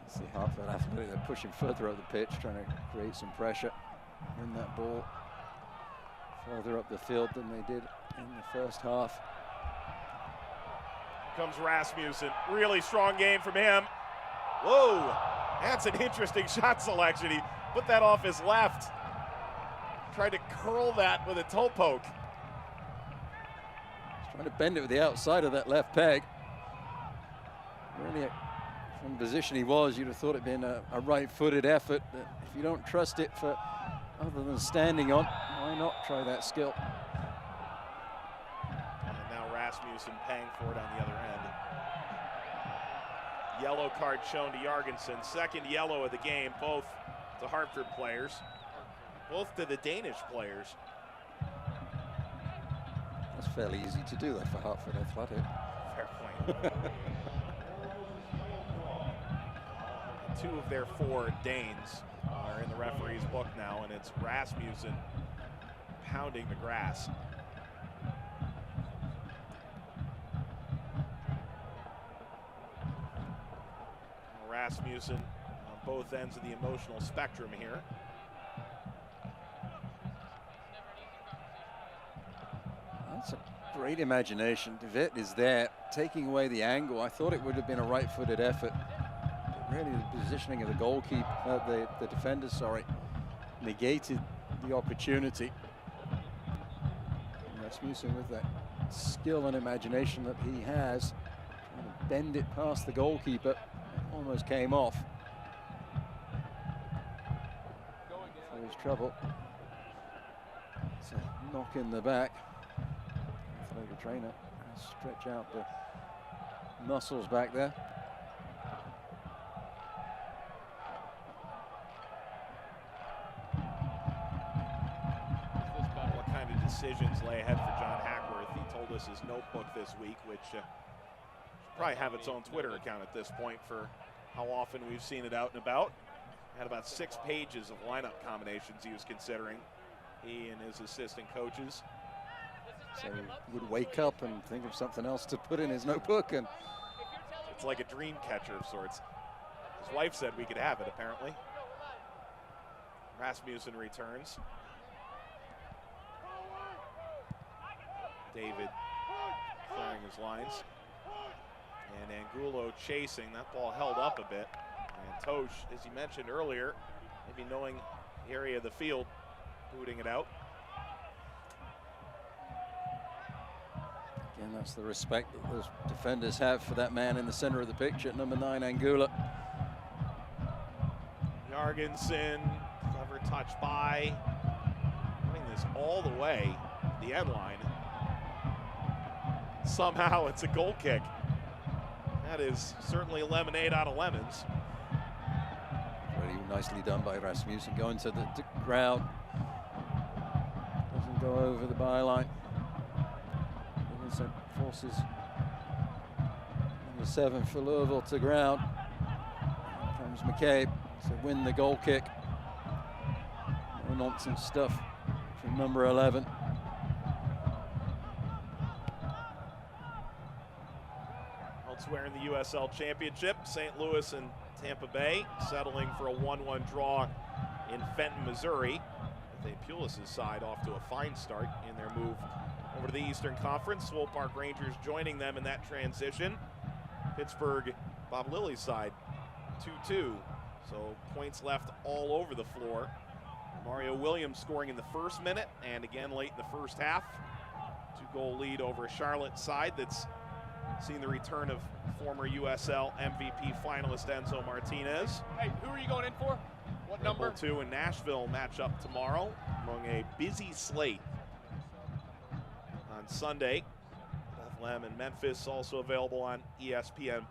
See Hartford Athletic, they're pushing further up the pitch, trying to create some pressure. Win that ball further up the field than they did in the first half. Comes Rasmussen. Really strong game from him. Whoa, that's an interesting shot selection. He put that off his left. Tried to curl that with a toe poke. He's trying to bend it with the outside of that left peg. Really, from the position he was, you'd have thought it'd been a right-footed effort. But if you don't trust it for other than standing on, why not try that skill? And now Rasmussen paying for it on the other end. Yellow card shown to Jorgensen. Second yellow of the game, both to Hartford players, both to the Danish players. That's fairly easy to do that for Hartford Athletic. Fair point. 2 of their 4 Danes are in the referee's book now, and it's Rasmussen pounding the grass. Rasmussen on both ends of the emotional spectrum here. That's a great imagination. DeWitt is there, taking away the angle. I thought it would have been a right-footed effort. But really, the positioning of the goalkeeper, the defender, sorry, negated the opportunity. And Rasmussen with that skill and imagination that he has, trying to bend it past the goalkeeper, almost came off. For his trouble. It's a knock in the back. Hopefully the trainer stretch out the muscles back there. What kind of decisions lay ahead for John Hackworth? He told us his notebook this week, which should probably have its own Twitter account at this point for how often we've seen it out and about. Had about 6 pages of lineup combinations he was considering, he and his assistant coaches. So he would wake up and think of something else to put in his notebook, and it's like a dream catcher of sorts. His wife said we could have it, apparently. Rasmussen returns. David clearing his lines. And Angulo chasing. That ball held up a bit. And Tosh, as you mentioned earlier, maybe knowing the area of the field, booting it out. Again, that's the respect that those defenders have for that man in the center of the pitch at number 9, Angulo. Jorgensen, clever touch by. Running this all the way to the end line. Somehow it's a goal kick. That is certainly lemonade out of lemons. Very nicely done by Rasmussen, going to the ground. Doesn't go over the byline. Nielsen forces number 7 for Louisville to ground. Here comes McCabe to win the goal kick. No nonsense stuff from number 11. Elsewhere in the USL Championship, St. Louis and Tampa Bay settling for a 1-1 draw in Fenton, Missouri. With Pulis' side off to a fine start in their move over to the Eastern Conference. Swope Park Rangers joining them in that transition. Pittsburgh, Bob Lilly's side, 2-2. So points left all over the floor. Mario Williams scoring in the first minute and again late in the first half. 2-goal lead over a Charlotte side that's seen the return of former USL MVP finalist Enzo Martinez. Hey, who are you going in for? What number? 2 in Nashville match up tomorrow among a busy slate. On Sunday, Bethlehem and Memphis also available on ESPN+.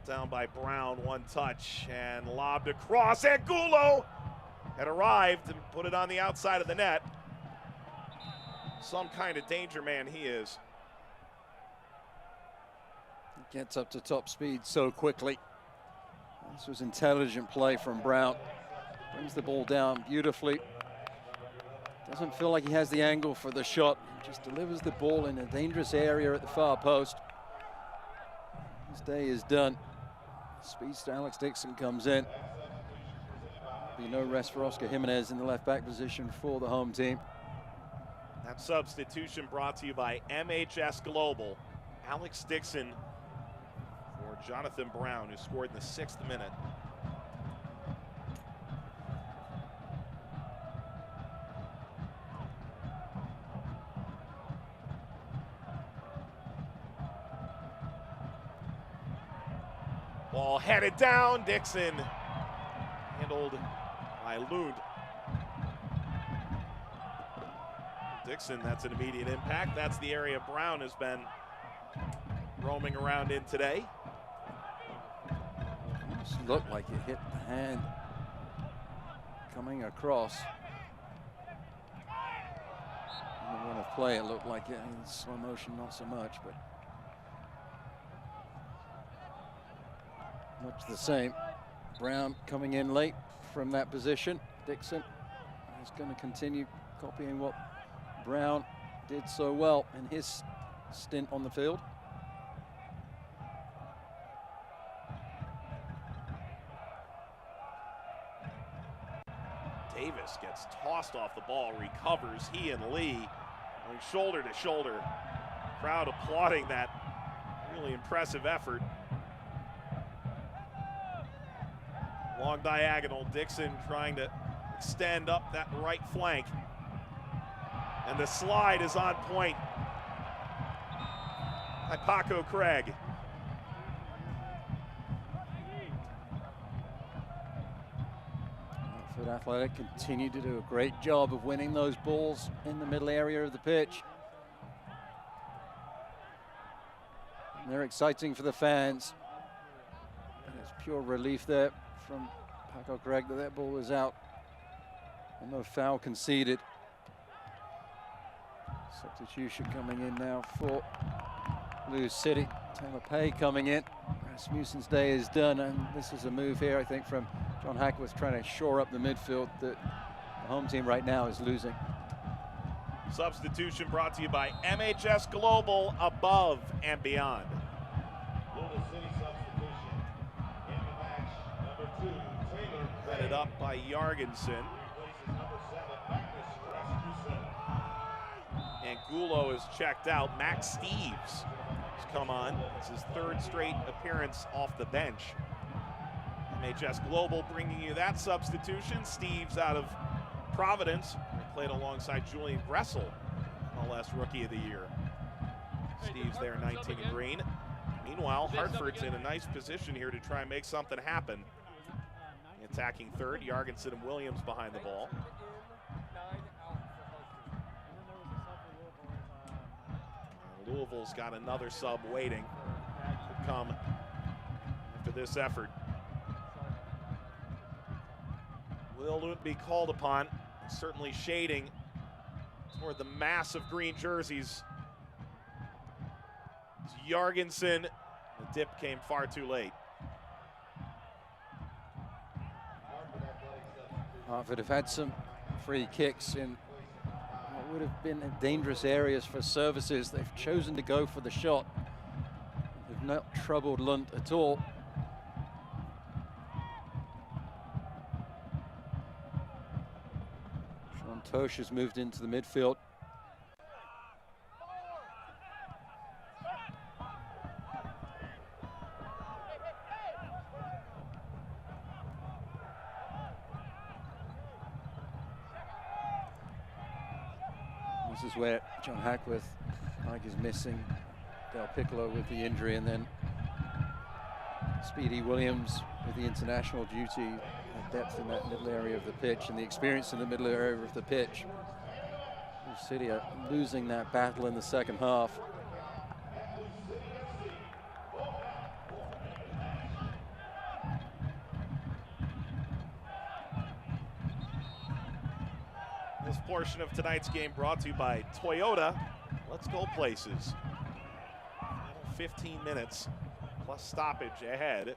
Down by Brown, one touch, and lobbed across. Angulo had arrived and put it on the outside of the net. Some kind of danger man he is. Gets up to top speed so quickly. This was intelligent play from Brown. Brings the ball down beautifully. Doesn't feel like he has the angle for the shot. He just delivers the ball in a dangerous area at the far post. His day is done. Speedster Alex Dixon comes in. Be no rest for Oscar Jimenez in the left back position for the home team. That substitution brought to you by MHS Global. Alex Dixon for Jonathan Brown, who scored in the 6th minute. Ball headed down. Dixon handled by Lund. Dixon, that's an immediate impact. That's the area Brown has been roaming around in today. It just looked like it hit the hand coming across. In the run of play, it looked like it. In slow motion, not so much, but much the same. Brown coming in late from that position. Dixon is going to continue copying what Brown did so well in his stint on the field. Davis gets tossed off the ball, recovers. He and Lee going shoulder to shoulder. Crowd applauding that really impressive effort. Long diagonal, Dixon trying to extend up that right flank. And the slide is on point by Paco Craig. Hartford Athletic continue to do a great job of winning those balls in the middle area of the pitch. And they're exciting for the fans. And it's pure relief there from Paco Craig that ball was out. And no foul conceded. Substitution coming in now for Louisville City. Taylor Pay coming in. Rasmussen's day is done, and this is a move here, I think, from John Hackworth trying to shore up the midfield that the home team right now is losing. Substitution brought to you by MHS Global, above and beyond. Louisville City substitution. In the match, number 2, Taylor. Headed up by Jorgensen. Number 7, Magnus Rasmussen. And Gulo is checked out. Max Steves has come on. It's his 3rd straight appearance off the bench. MHS Global bringing you that substitution. Steves out of Providence. He played alongside Julian Gressel, MLS Rookie of the Year. Steves there, 19 in green. Meanwhile, Hartford's in a nice position here to try and make something happen. Attacking third, Jorgensen and Williams behind the ball. Louisville's got another sub waiting to come after this effort. Will be called upon, certainly shading toward the mass of green jerseys. Jorgensen, the dip came far too late. Hartford have had some free kicks in what would have been dangerous areas for services. They've chosen to go for the shot. They've not troubled Lund at all. Sean Tosh has moved into the midfield. This is where John Hackworth, like, is missing Del Piccolo with the injury, and then Speedy Williams with the international duty, depth in that middle area of the pitch and the experience in the middle area of the pitch. City are losing that battle in the second half. This portion of tonight's game brought to you by Toyota. Let's go places. Final 15 minutes plus stoppage ahead.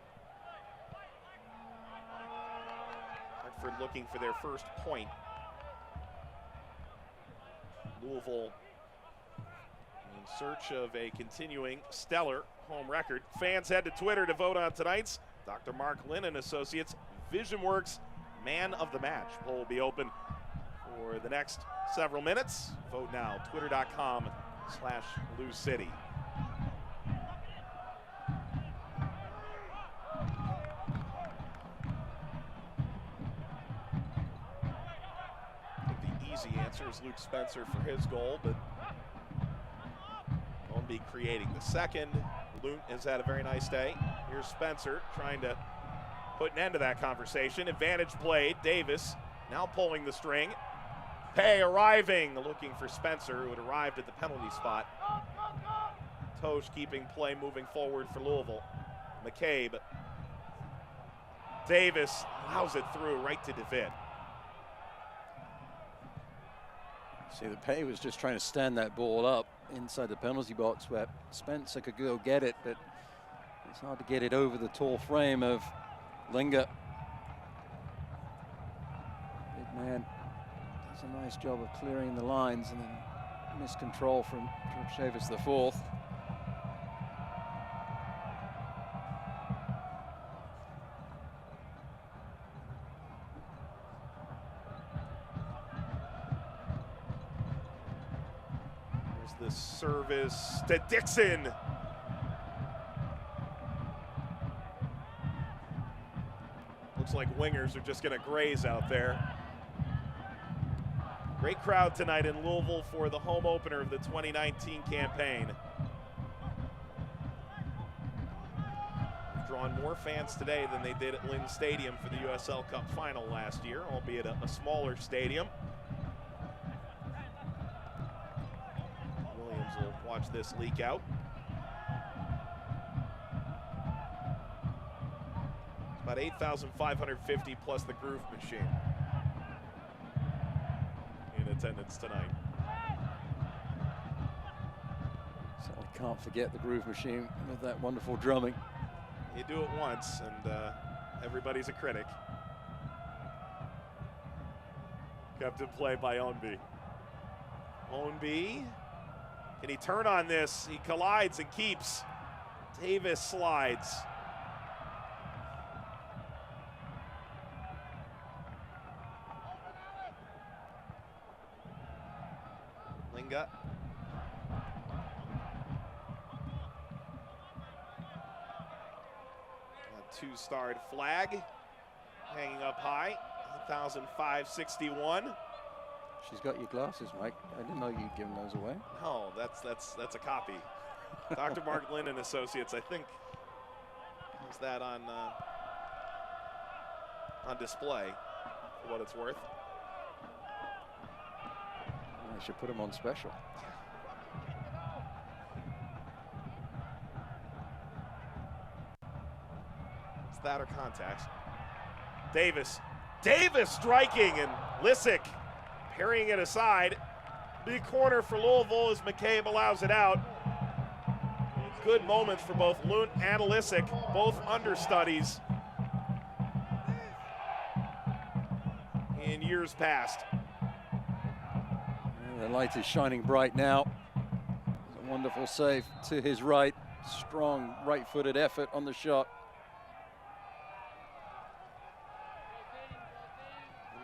Hartford looking for their first point. Louisville in search of a continuing stellar home record. Fans head to Twitter to vote on tonight's Dr. Mark Lynn and Associates VisionWorks Man of the Match. Poll will be open for the next several minutes. Vote now, twitter.com/Lou City. I think the easy answer is Luke Spencer for his goal, but won't be creating the second. Luke has had a very nice day. Here's Spencer trying to put an end to that conversation. Advantage played. Davis now pulling the string. Pay arriving, looking for Spencer, who had arrived at the penalty spot. Tosh keeping play moving forward for Louisville. McCabe. Davis allows it through right to DeVitt. See, the Pay was just trying to stand that ball up inside the penalty box where Spencer could go get it, but it's hard to get it over the tall frame of Linger. Big man does a nice job of clearing the lines, and then missed control from George Davis the fourth. There's the service to Dixon. Looks like wingers are just going to graze out there. Great crowd tonight in Louisville for the home opener of the 2019 campaign. They've drawn more fans today than they did at Lynn Stadium for the USL Cup final last year, albeit a smaller stadium. Williams will watch this leak out. It's about 8,550 plus the groove machine in attendance tonight. Certainly can't forget the groove machine with that wonderful drumming. You do it once and everybody's a critic. Kept in play by Ownby. Ownby, can he turn on this? He collides and keeps. Davis slides. Linga. A two-starred flag hanging up high, 1,561. She's got your glasses, Mike. I didn't know you'd given those away. No, that's a copy. Dr. Mark Lynn and Associates, I think, is that on display for what it's worth. I should put them on special. Is that or contact? Davis striking, and Lissick parrying it aside. Big corner for Louisville as McCabe allows it out. Good moments for both Lunt and Lissick, both understudies in years past. The light is shining bright now. It's a wonderful save to his right. Strong right-footed effort on the shot.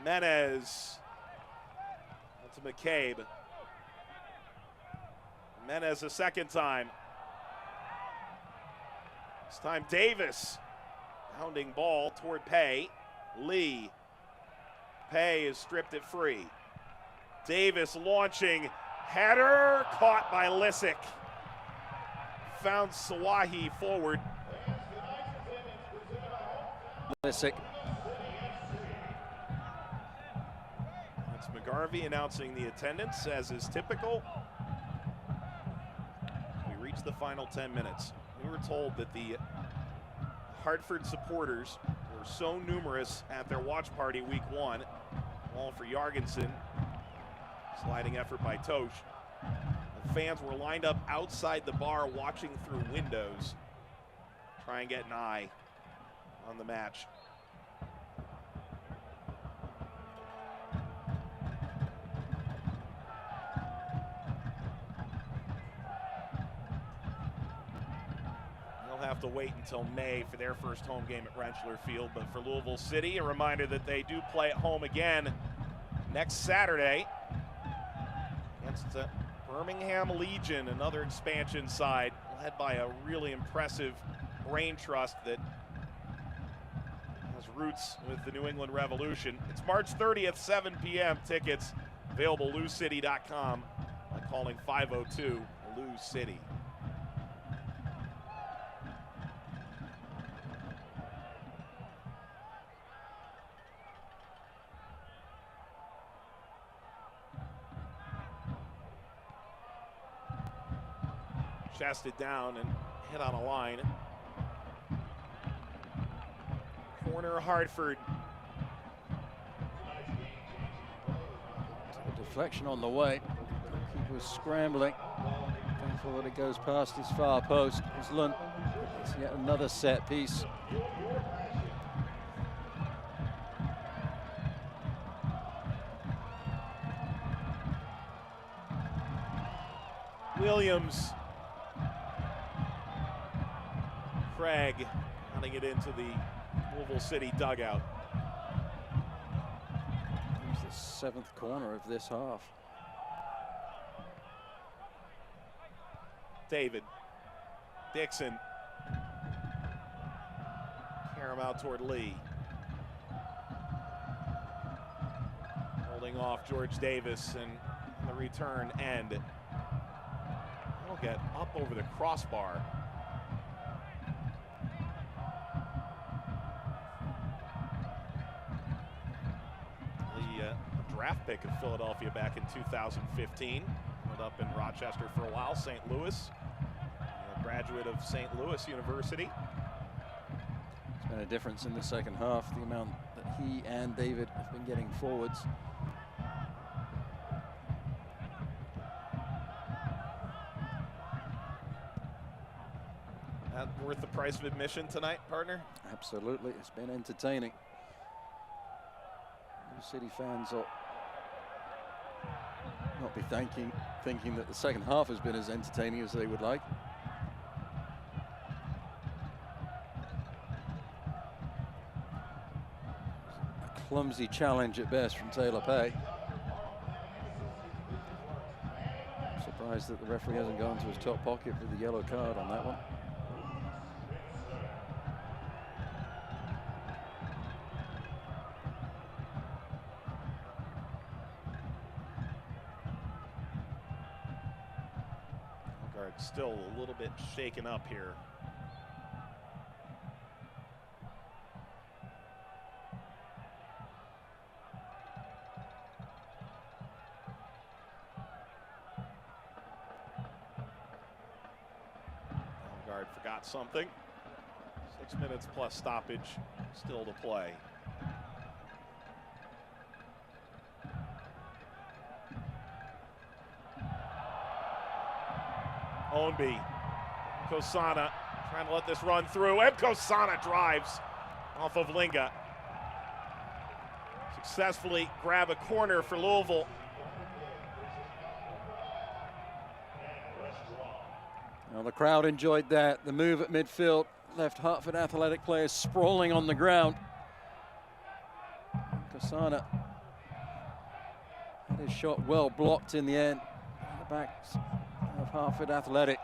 Menez to McCabe. Menez a second time. This time Davis. Pounding ball toward Pay. Lee. Pay is stripped it free. Davis launching. Header caught by Lissick. Found Sawahi forward. Lissick. It's McGarvey announcing the attendance, as is typical. We reached the final 10 minutes. We were told that the Hartford supporters were so numerous at their watch party week one. Ball for Jorgensen. Sliding effort by Tosh. The fans were lined up outside the bar watching through windows. Try and get an eye on the match. They'll have to wait until May for their first home game at Rentschler Field, but for Louisville City, a reminder that they do play at home again next Saturday against Birmingham Legion, another expansion side led by a really impressive brain trust that has roots with the New England Revolution. It's March 30th, 7 p.m. Tickets available loucity.com by calling 502-LOU-CITY. Chested down and hit on a line. Corner Hartford. A deflection on the way. Keeper scrambling. Thankful that it goes past his far post. It's Lunt. It's yet another set piece. Williams. Craig hunting it into the Louisville City dugout. It's the seventh corner of this half. David. Dixon. Carry him out toward Lee. Holding Holding off George Davis, and the return end. He'll get up over the crossbar. The draft pick of Philadelphia back in 2015. Went up in Rochester for a while, St. Louis. A graduate of St. Louis University. It's been a difference in the second half, the amount that he and David have been getting forwards. That worth the price of admission tonight, partner? Absolutely, it's been entertaining. City fans will not be thinking that the second half has been as entertaining as they would like. A clumsy challenge at best from Taylor Pay. Surprised that the referee hasn't gone to his top pocket for the yellow card on that one. Still a little bit shaken up here. Guard forgot something. 6 minutes plus stoppage still to play. Ownby, Kosana trying to let this run through, and Kosana drives off of Linga. Successfully grab a corner for Louisville. Well, the crowd enjoyed that. The move at midfield left Hartford Athletic players sprawling on the ground. Kosana had his shot well blocked in the end. The backs of Hartford Athletic.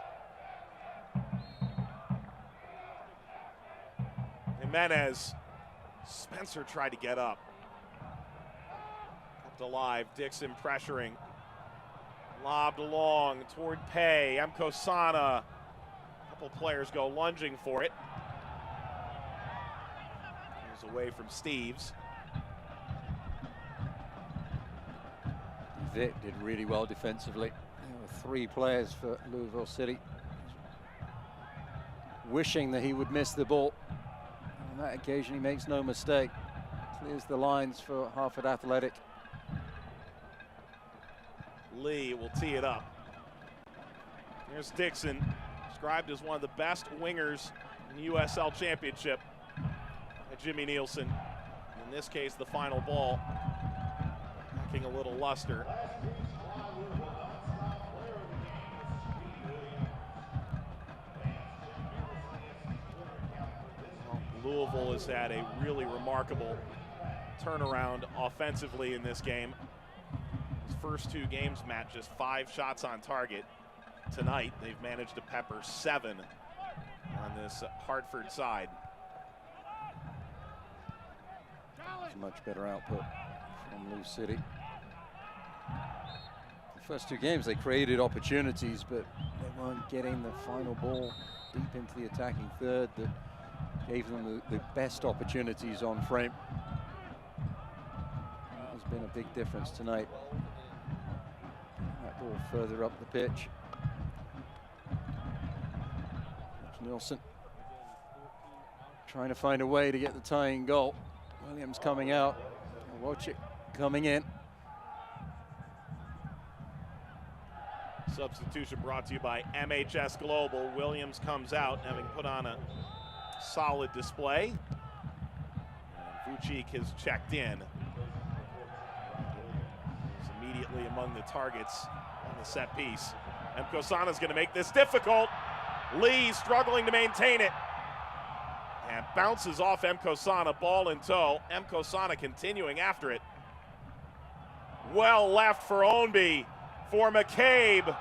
Jimenez. Spencer tried to get up. Kept alive. Dixon pressuring. Lobbed along toward Pay. Kosana. A couple players go lunging for it. He's away from Steves. Vic did really well defensively. There were 3 players for Louisville City wishing that he would miss the ball. On that occasion, he makes no mistake. Clears the lines for Hartford Athletic. Lee will tee it up. Here's Dixon, described as one of the best wingers in the USL Championship by Jimmy Nielsen. In this case, the final ball lacking a little luster. Louisville has had a really remarkable turnaround offensively in this game. His first 2 games, Matt, just 5 shots on target. Tonight, they've managed to pepper 7 on this Hartford side. It's a much better output from Lou City. The first 2 games, they created opportunities, but they weren't getting the final ball deep into the attacking third that gave them the best opportunities on frame. There's been a big difference tonight. That ball further up the pitch. Nielsen trying to find a way to get the tying goal. Williams coming out. Watch it coming in. Substitution brought to you by MHS Global. Williams comes out having put on a solid display. Vucic has checked in. He's immediately among the targets on the set piece. Kosana's going to make this difficult. Lee struggling to maintain it. And bounces off Kosana, ball in tow. Kosana continuing after it. Well left for Ownby. For McCabe.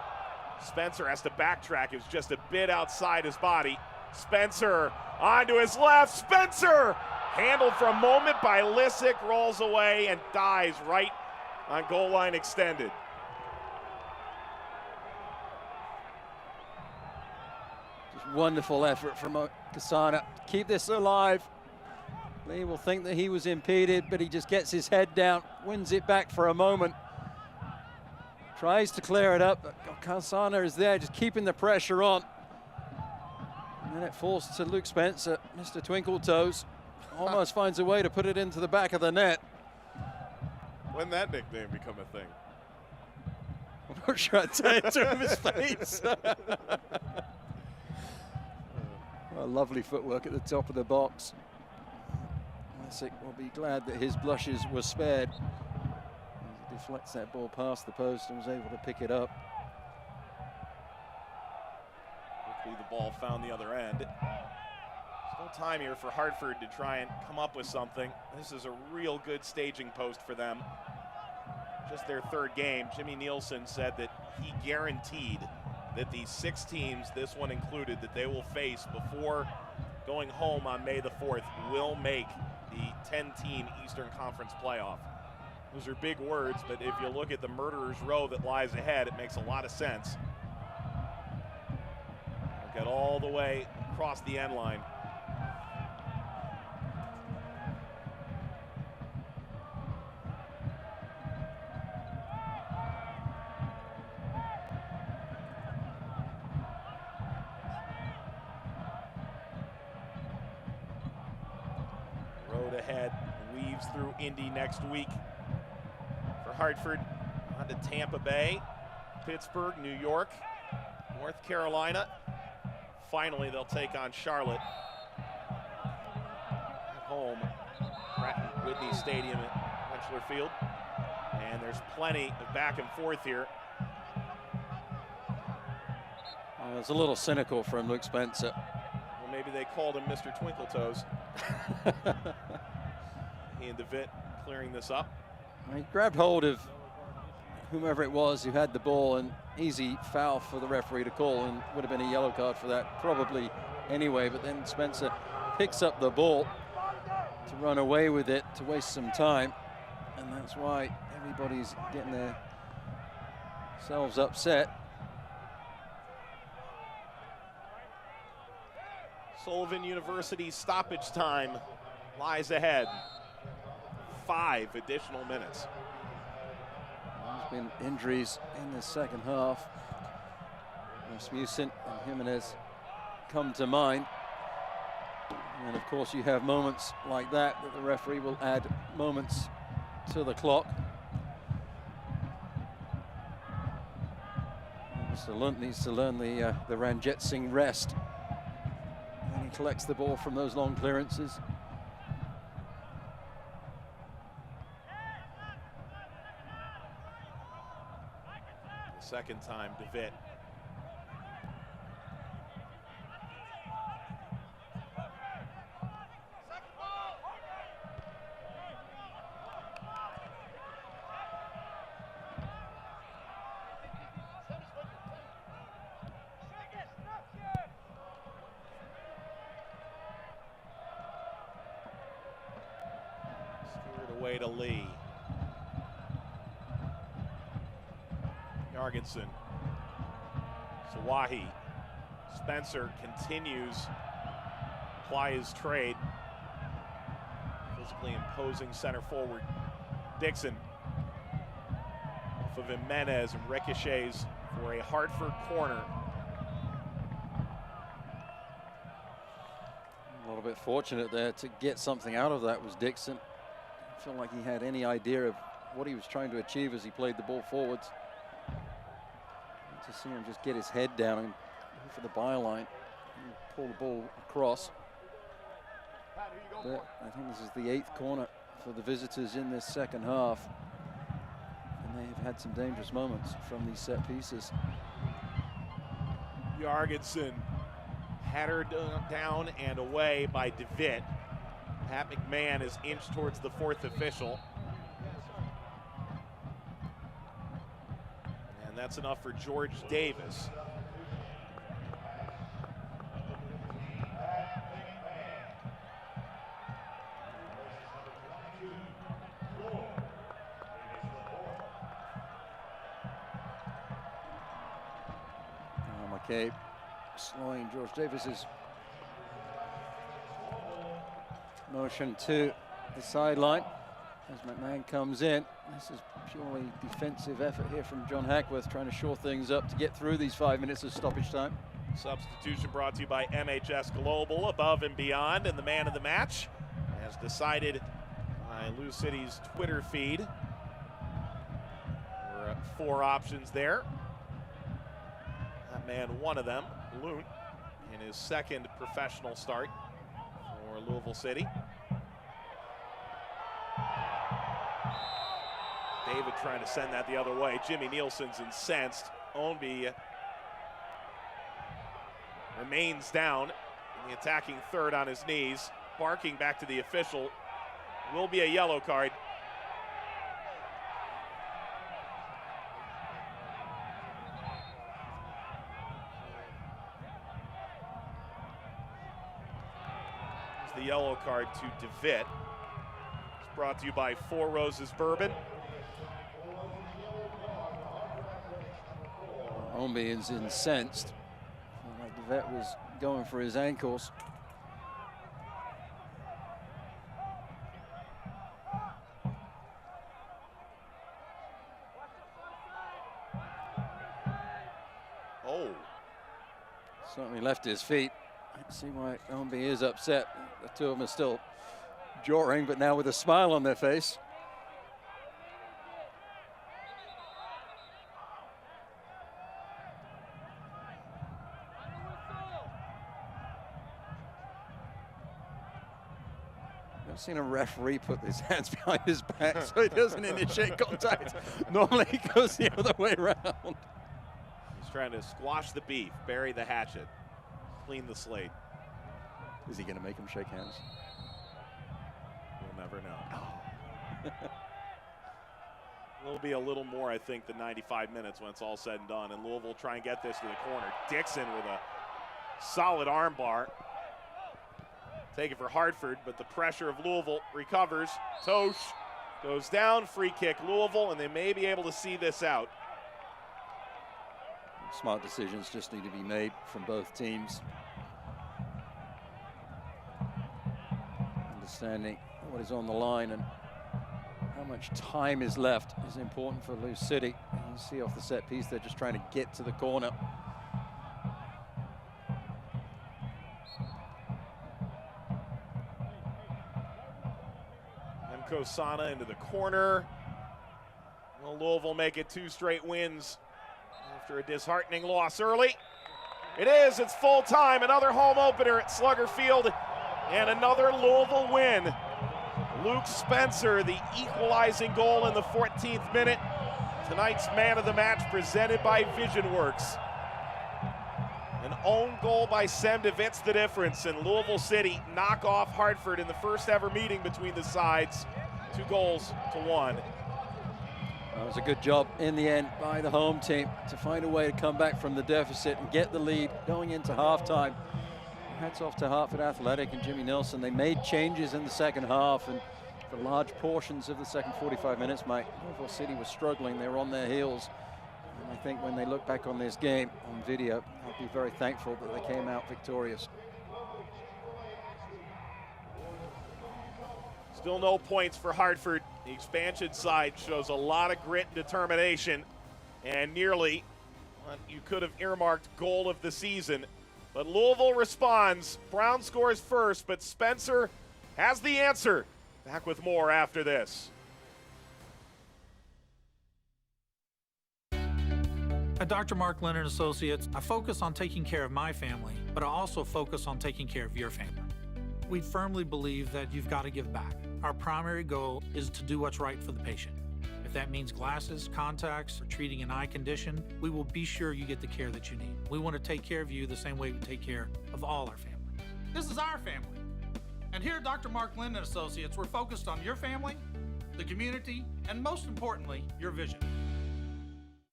Spencer has to backtrack. It was just a bit outside his body. Spencer onto his left. Spencer handled for a moment by Lissick, rolls away and dives right on goal line extended. Just wonderful effort from Kasana. Keep this alive. Lee will think that he was impeded, but he just gets his head down, wins it back for a moment. Tries to clear it up, but Kasana is there, just keeping the pressure on. And then it falls to Luke Spencer, Mr. Twinkle Toes. Almost finds a way to put it into the back of the net. When that nickname become a thing? I'm not sure I'd say it to his face. Well, lovely footwork at the top of the box. Messick will be glad that his blushes were spared. He deflects that ball past the post and was able to pick it up. Quickly the ball found the other end. There's no time here for Hartford to try and come up with something. This is a real good staging post for them. Just their third game. Jimmy Nielsen said that he guaranteed that the 6 teams, this one included, that they will face before going home on May the 4th will make the 10-team Eastern Conference playoff. Those are big words, but if you look at the murderer's row that lies ahead, it makes a lot of sense. We'll get all the way across the end line. Ahead, weaves through Indy next week. For Hartford, on to Tampa Bay, Pittsburgh, New York, North Carolina. Finally, they'll take on Charlotte at home, Pratt & Whitney Stadium at Rensselaer Field. And there's plenty of back and forth here. It's a little cynical from Luke Spencer. Well, maybe they called him Mr. Twinkle Toes. He and DeVitt clearing this up. He grabbed hold of whomever it was who had the ball, and easy foul for the referee to call, and would have been a yellow card for that probably anyway. But then Spencer picks up the ball to run away with it, to waste some time, and that's why everybody's getting themselves upset. Sullivan University's stoppage time lies ahead. 5 additional minutes. There's been injuries in the second half. Rasmussen and Jimenez come to mind. And of course you have moments like that the referee will add moments to the clock. Mr. Lunt needs to learn the Ranjit Singh rest. And he collects the ball from those long clearances. Second time, DeVitt. Steered away to Lee. Jorgensen, Sawahi, Spencer continues to ply his trade. Physically imposing center forward. Dixon off of Jimenez and ricochets for a Hartford corner. A little bit fortunate there to get something out of that was Dixon. I feel like he had any idea of what he was trying to achieve as he played the ball forwards. To see him just get his head down and go for the byline and pull the ball across. But I think this is the 8th corner for the visitors in this second half. And they have had some dangerous moments from these set pieces. Jorgensen pattered down and away by DeVitt. Pat McMahon is inched towards the 4th official. And that's enough for George Davis. McCabe slowing George Davis's motion to the sideline as McMahon comes in. This is purely defensive effort here from John Hackworth, trying to shore things up to get through these 5 minutes of stoppage time. Substitution brought to you by MHS Global, above and beyond, and the man of the match, as decided by Lou City's Twitter feed. There are 4 options there. That man, one of them, Loon, in his second professional start for Louisville City. David trying to send that the other way. Jimmy Nielsen's incensed. Ownby remains down in the attacking third on his knees, barking back to the official. Will be a yellow card. Here's the yellow card to DeVitt. It's brought to you by Four Roses Bourbon. Ownby is incensed. Like DeVitt was going for his ankles. Oh. Certainly left his feet. I can see why Ownby is upset. The two of them are still jawing, but now with a smile on their face. I've seen a referee put his hands behind his back so he doesn't initiate contact. Normally he goes the other way around. He's trying to squash the beef, bury the hatchet, clean the slate. Is he going to make him shake hands? We'll never know. It'll be a little more, I think, than 95 minutes when it's all said and done. And Louisville try and get this to the corner. Dixon with a solid arm bar. Take it for Hartford, but the pressure of Louisville recovers. Tosh goes down, free kick Louisville, and they may be able to see this out. Smart decisions just need to be made from both teams. Understanding what is on the line and how much time is left is important for Lou City. You see off the set piece, they're just trying to get to the corner. Kosana into the corner. Will Louisville make it 2 straight wins after a disheartening loss early? It is, it's full time. Another home opener at Slugger Field and another Louisville win. Luke Spencer, the equalizing goal in the 14th minute. Tonight's man of the match presented by VisionWorks. An own goal by Sem DeVitt's the difference, and Louisville City knock off Hartford in the first ever meeting between the sides, 2-1. That was a good job in the end by the home team to find a way to come back from the deficit and get the lead going into halftime. Hats off to Hartford Athletic and Jimmy Nielsen. They made changes in the second half, and for large portions of the second 45 minutes, Louisville City was struggling. They were on their heels. And I think when they look back on this game on video, I'll be very thankful that they came out victorious. Still no points for Hartford. The expansion side shows a lot of grit and determination, and nearly what you could have earmarked goal of the season. But Louisville responds. Brown scores first, but Spencer has the answer. Back with more after this. At Dr. Mark Leonard Associates, I focus on taking care of my family, but I also focus on taking care of your family. We firmly believe that you've got to give back. Our primary goal is to do what's right for the patient. If that means glasses, contacts, or treating an eye condition, we will be sure you get the care that you need. We want to take care of you the same way we take care of all our family. This is our family. And here at Dr. Mark Leonard Associates, we're focused on your family, the community, and most importantly, your vision.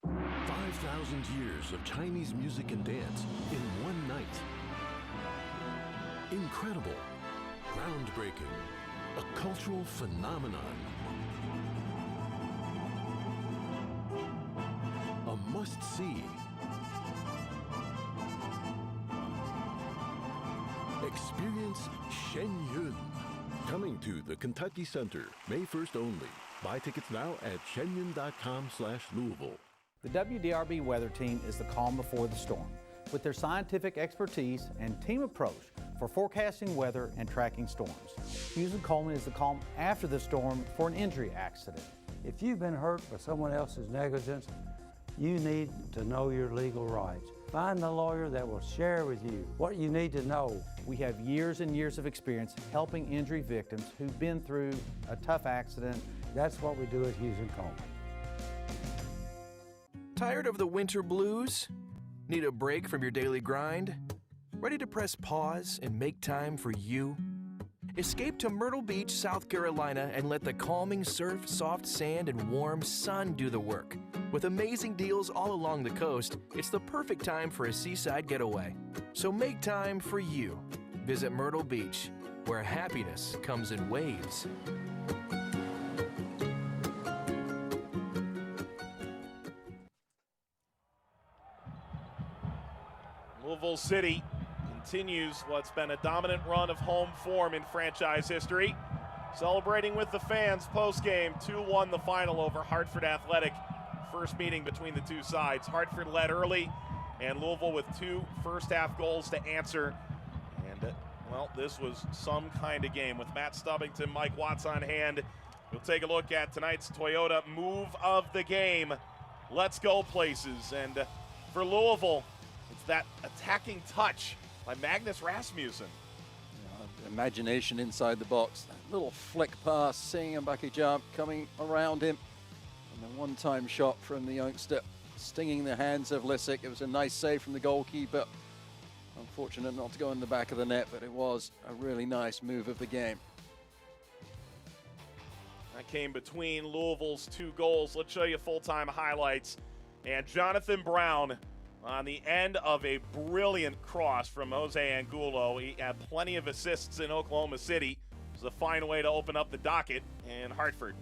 5,000 years of Chinese music and dance in one night. Incredible, groundbreaking, a cultural phenomenon. A must-see. Experience Shenyun. Coming to the Kentucky Center, May 1st only. Buy tickets now at shenyun.com/Louisville. The WDRB weather team is the calm before the storm, with their scientific expertise and team approach for forecasting weather and tracking storms. Hughes & Coleman is the calm after the storm for an injury accident. If you've been hurt by someone else's negligence, you need to know your legal rights. Find the lawyer that will share with you what you need to know. We have years and years of experience helping injury victims who've been through a tough accident. That's what we do at Hughes & Coleman. Tired of the winter blues? Need a break from your daily grind? Ready to press pause and make time for you? Escape to Myrtle Beach, South Carolina, and let the calming surf, soft sand, and warm sun do the work. With amazing deals all along the coast, it's the perfect time for a seaside getaway. So make time for you. Visit Myrtle Beach, where happiness comes in waves. Louisville City continues what's been a dominant run of home form in franchise history. Celebrating with the fans post-game, 2-1 the final over Hartford Athletic. First meeting between the two sides. Hartford led early, and Louisville with 2 first-half goals to answer. And, well, this was some kind of game. With Matt Stubbington, Mike Watts on hand, we'll take a look at tonight's Toyota move of the game. Let's go places. And for Louisville, it's that attacking touch by Magnus Rasmussen. Imagination inside the box. That little flick pass, seeing Mbaki jump coming around him. And a one-time shot from the youngster, stinging the hands of Lissick. It was a nice save from the goalkeeper. Unfortunate not to go in the back of the net, but it was a really nice move of the game. That came between Louisville's 2 goals. Let's show you full-time highlights. And Jonathan Brown on the end of a brilliant cross from Jose Angulo. He had plenty of assists in Oklahoma City. It was a fine way to open up the docket in Hartford.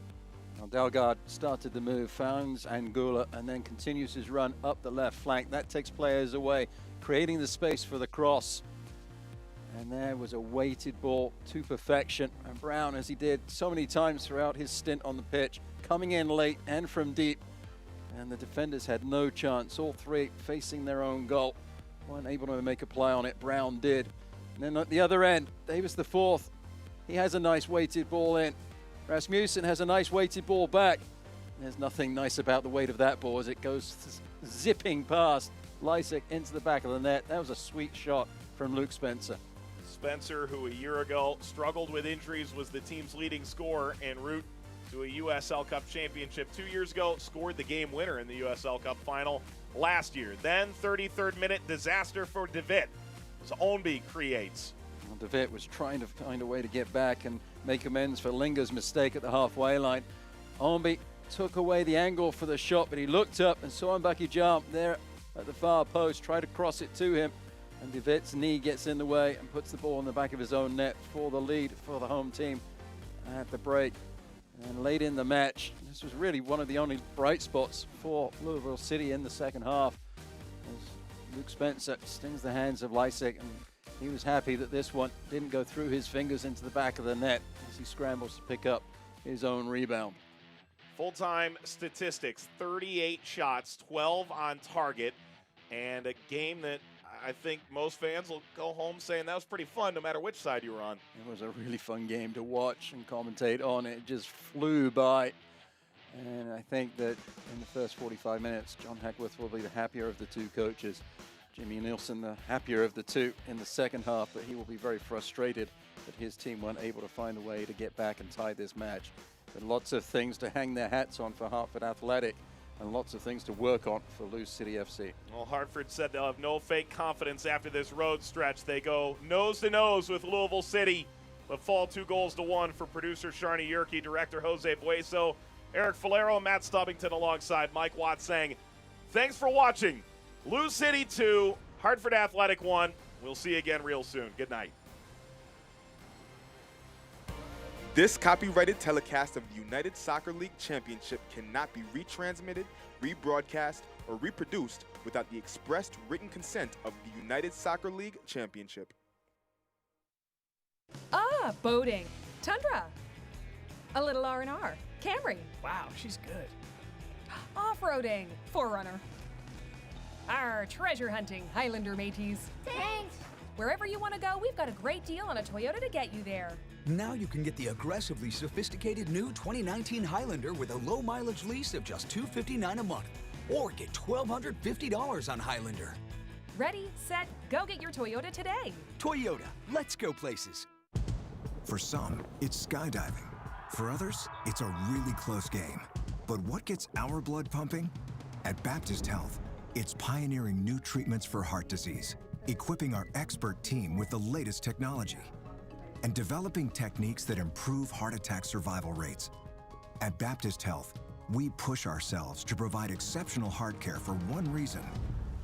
Now Delgado started the move, founds Angulo, and then continues his run up the left flank. That takes players away, creating the space for the cross. And there was a weighted ball to perfection. And Brown, as he did so many times throughout his stint on the pitch, coming in late and from deep. And the defenders had no chance. All 3 facing their own goal. Weren't able to make a play on it. Brown did. And then at the other end, Davis the 4th. He has a nice weighted ball in. Rasmussen has a nice weighted ball back. There's nothing nice about the weight of that ball as it goes zipping past Lysick into the back of the net. That was a sweet shot from Luke Spencer. Spencer, who a year ago struggled with injuries, was the team's leading scorer en route to a USL Cup championship 2 years ago, scored the game winner in the USL Cup final last year. Then 33rd minute disaster for DeVitt as Ownby creates. Well, DeVitt was trying to find a way to get back and make amends for Linger's mistake at the halfway line. Ownby took away the angle for the shot, but he looked up and saw Mbaki jump there at the far post, tried to cross it to him, and DeVitt's knee gets in the way and puts the ball in the back of his own net for the lead for the home team at the break. And late in the match, this was really one of the only bright spots for Louisville City in the second half. As Luke Spencer stings the hands of Lysick, and he was happy that this one didn't go through his fingers into the back of the net as he scrambles to pick up his own rebound. Full-time statistics, 38 shots, 12 on target, and a game that I think most fans will go home saying that was pretty fun no matter which side you were on. It was a really fun game to watch and commentate on. It just flew by. And I think that in the first 45 minutes, John Hackworth will be the happier of the 2 coaches. Jimmy Nielsen, the happier of the 2 in the second half, but he will be very frustrated that his team weren't able to find a way to get back and tie this match. But lots of things to hang their hats on for Hartford Athletic, and lots of things to work on for Louisville City FC. Well, Hartford said they'll have no fake confidence after this road stretch. They go nose to nose with Louisville City, but fall 2-1 for producer Sharni Yerke, director Jose Bueso, Eric Falero, Matt Stubbington alongside Mike Watts saying, thanks for watching. Louisville City 2, Hartford Athletic 1. We'll see you again real soon. Good night. This copyrighted telecast of the United Soccer League Championship cannot be retransmitted, rebroadcast, or reproduced without the expressed written consent of the United Soccer League Championship. Boating. Tundra. A little R&R. Camry. Wow, she's good. Off-roading. Forerunner. Treasure hunting. Highlander mateys. Thanks. Wherever you want to go, we've got a great deal on a Toyota to get you there. Now you can get the aggressively sophisticated new 2019 Highlander with a low mileage lease of just $259 a month. Or get $1,250 on Highlander. Ready, set, go get your Toyota today. Toyota, let's go places. For some, it's skydiving. For others, it's a really close game. But what gets our blood pumping? At Baptist Health, it's pioneering new treatments for heart disease, equipping our expert team with the latest technology, and developing techniques that improve heart attack survival rates. At Baptist Health, we push ourselves to provide exceptional heart care for one reason,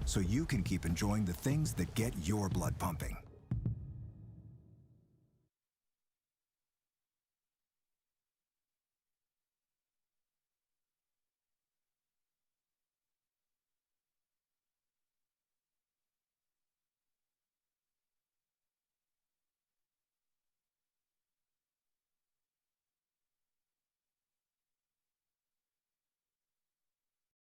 so you can keep enjoying the things that get your blood pumping.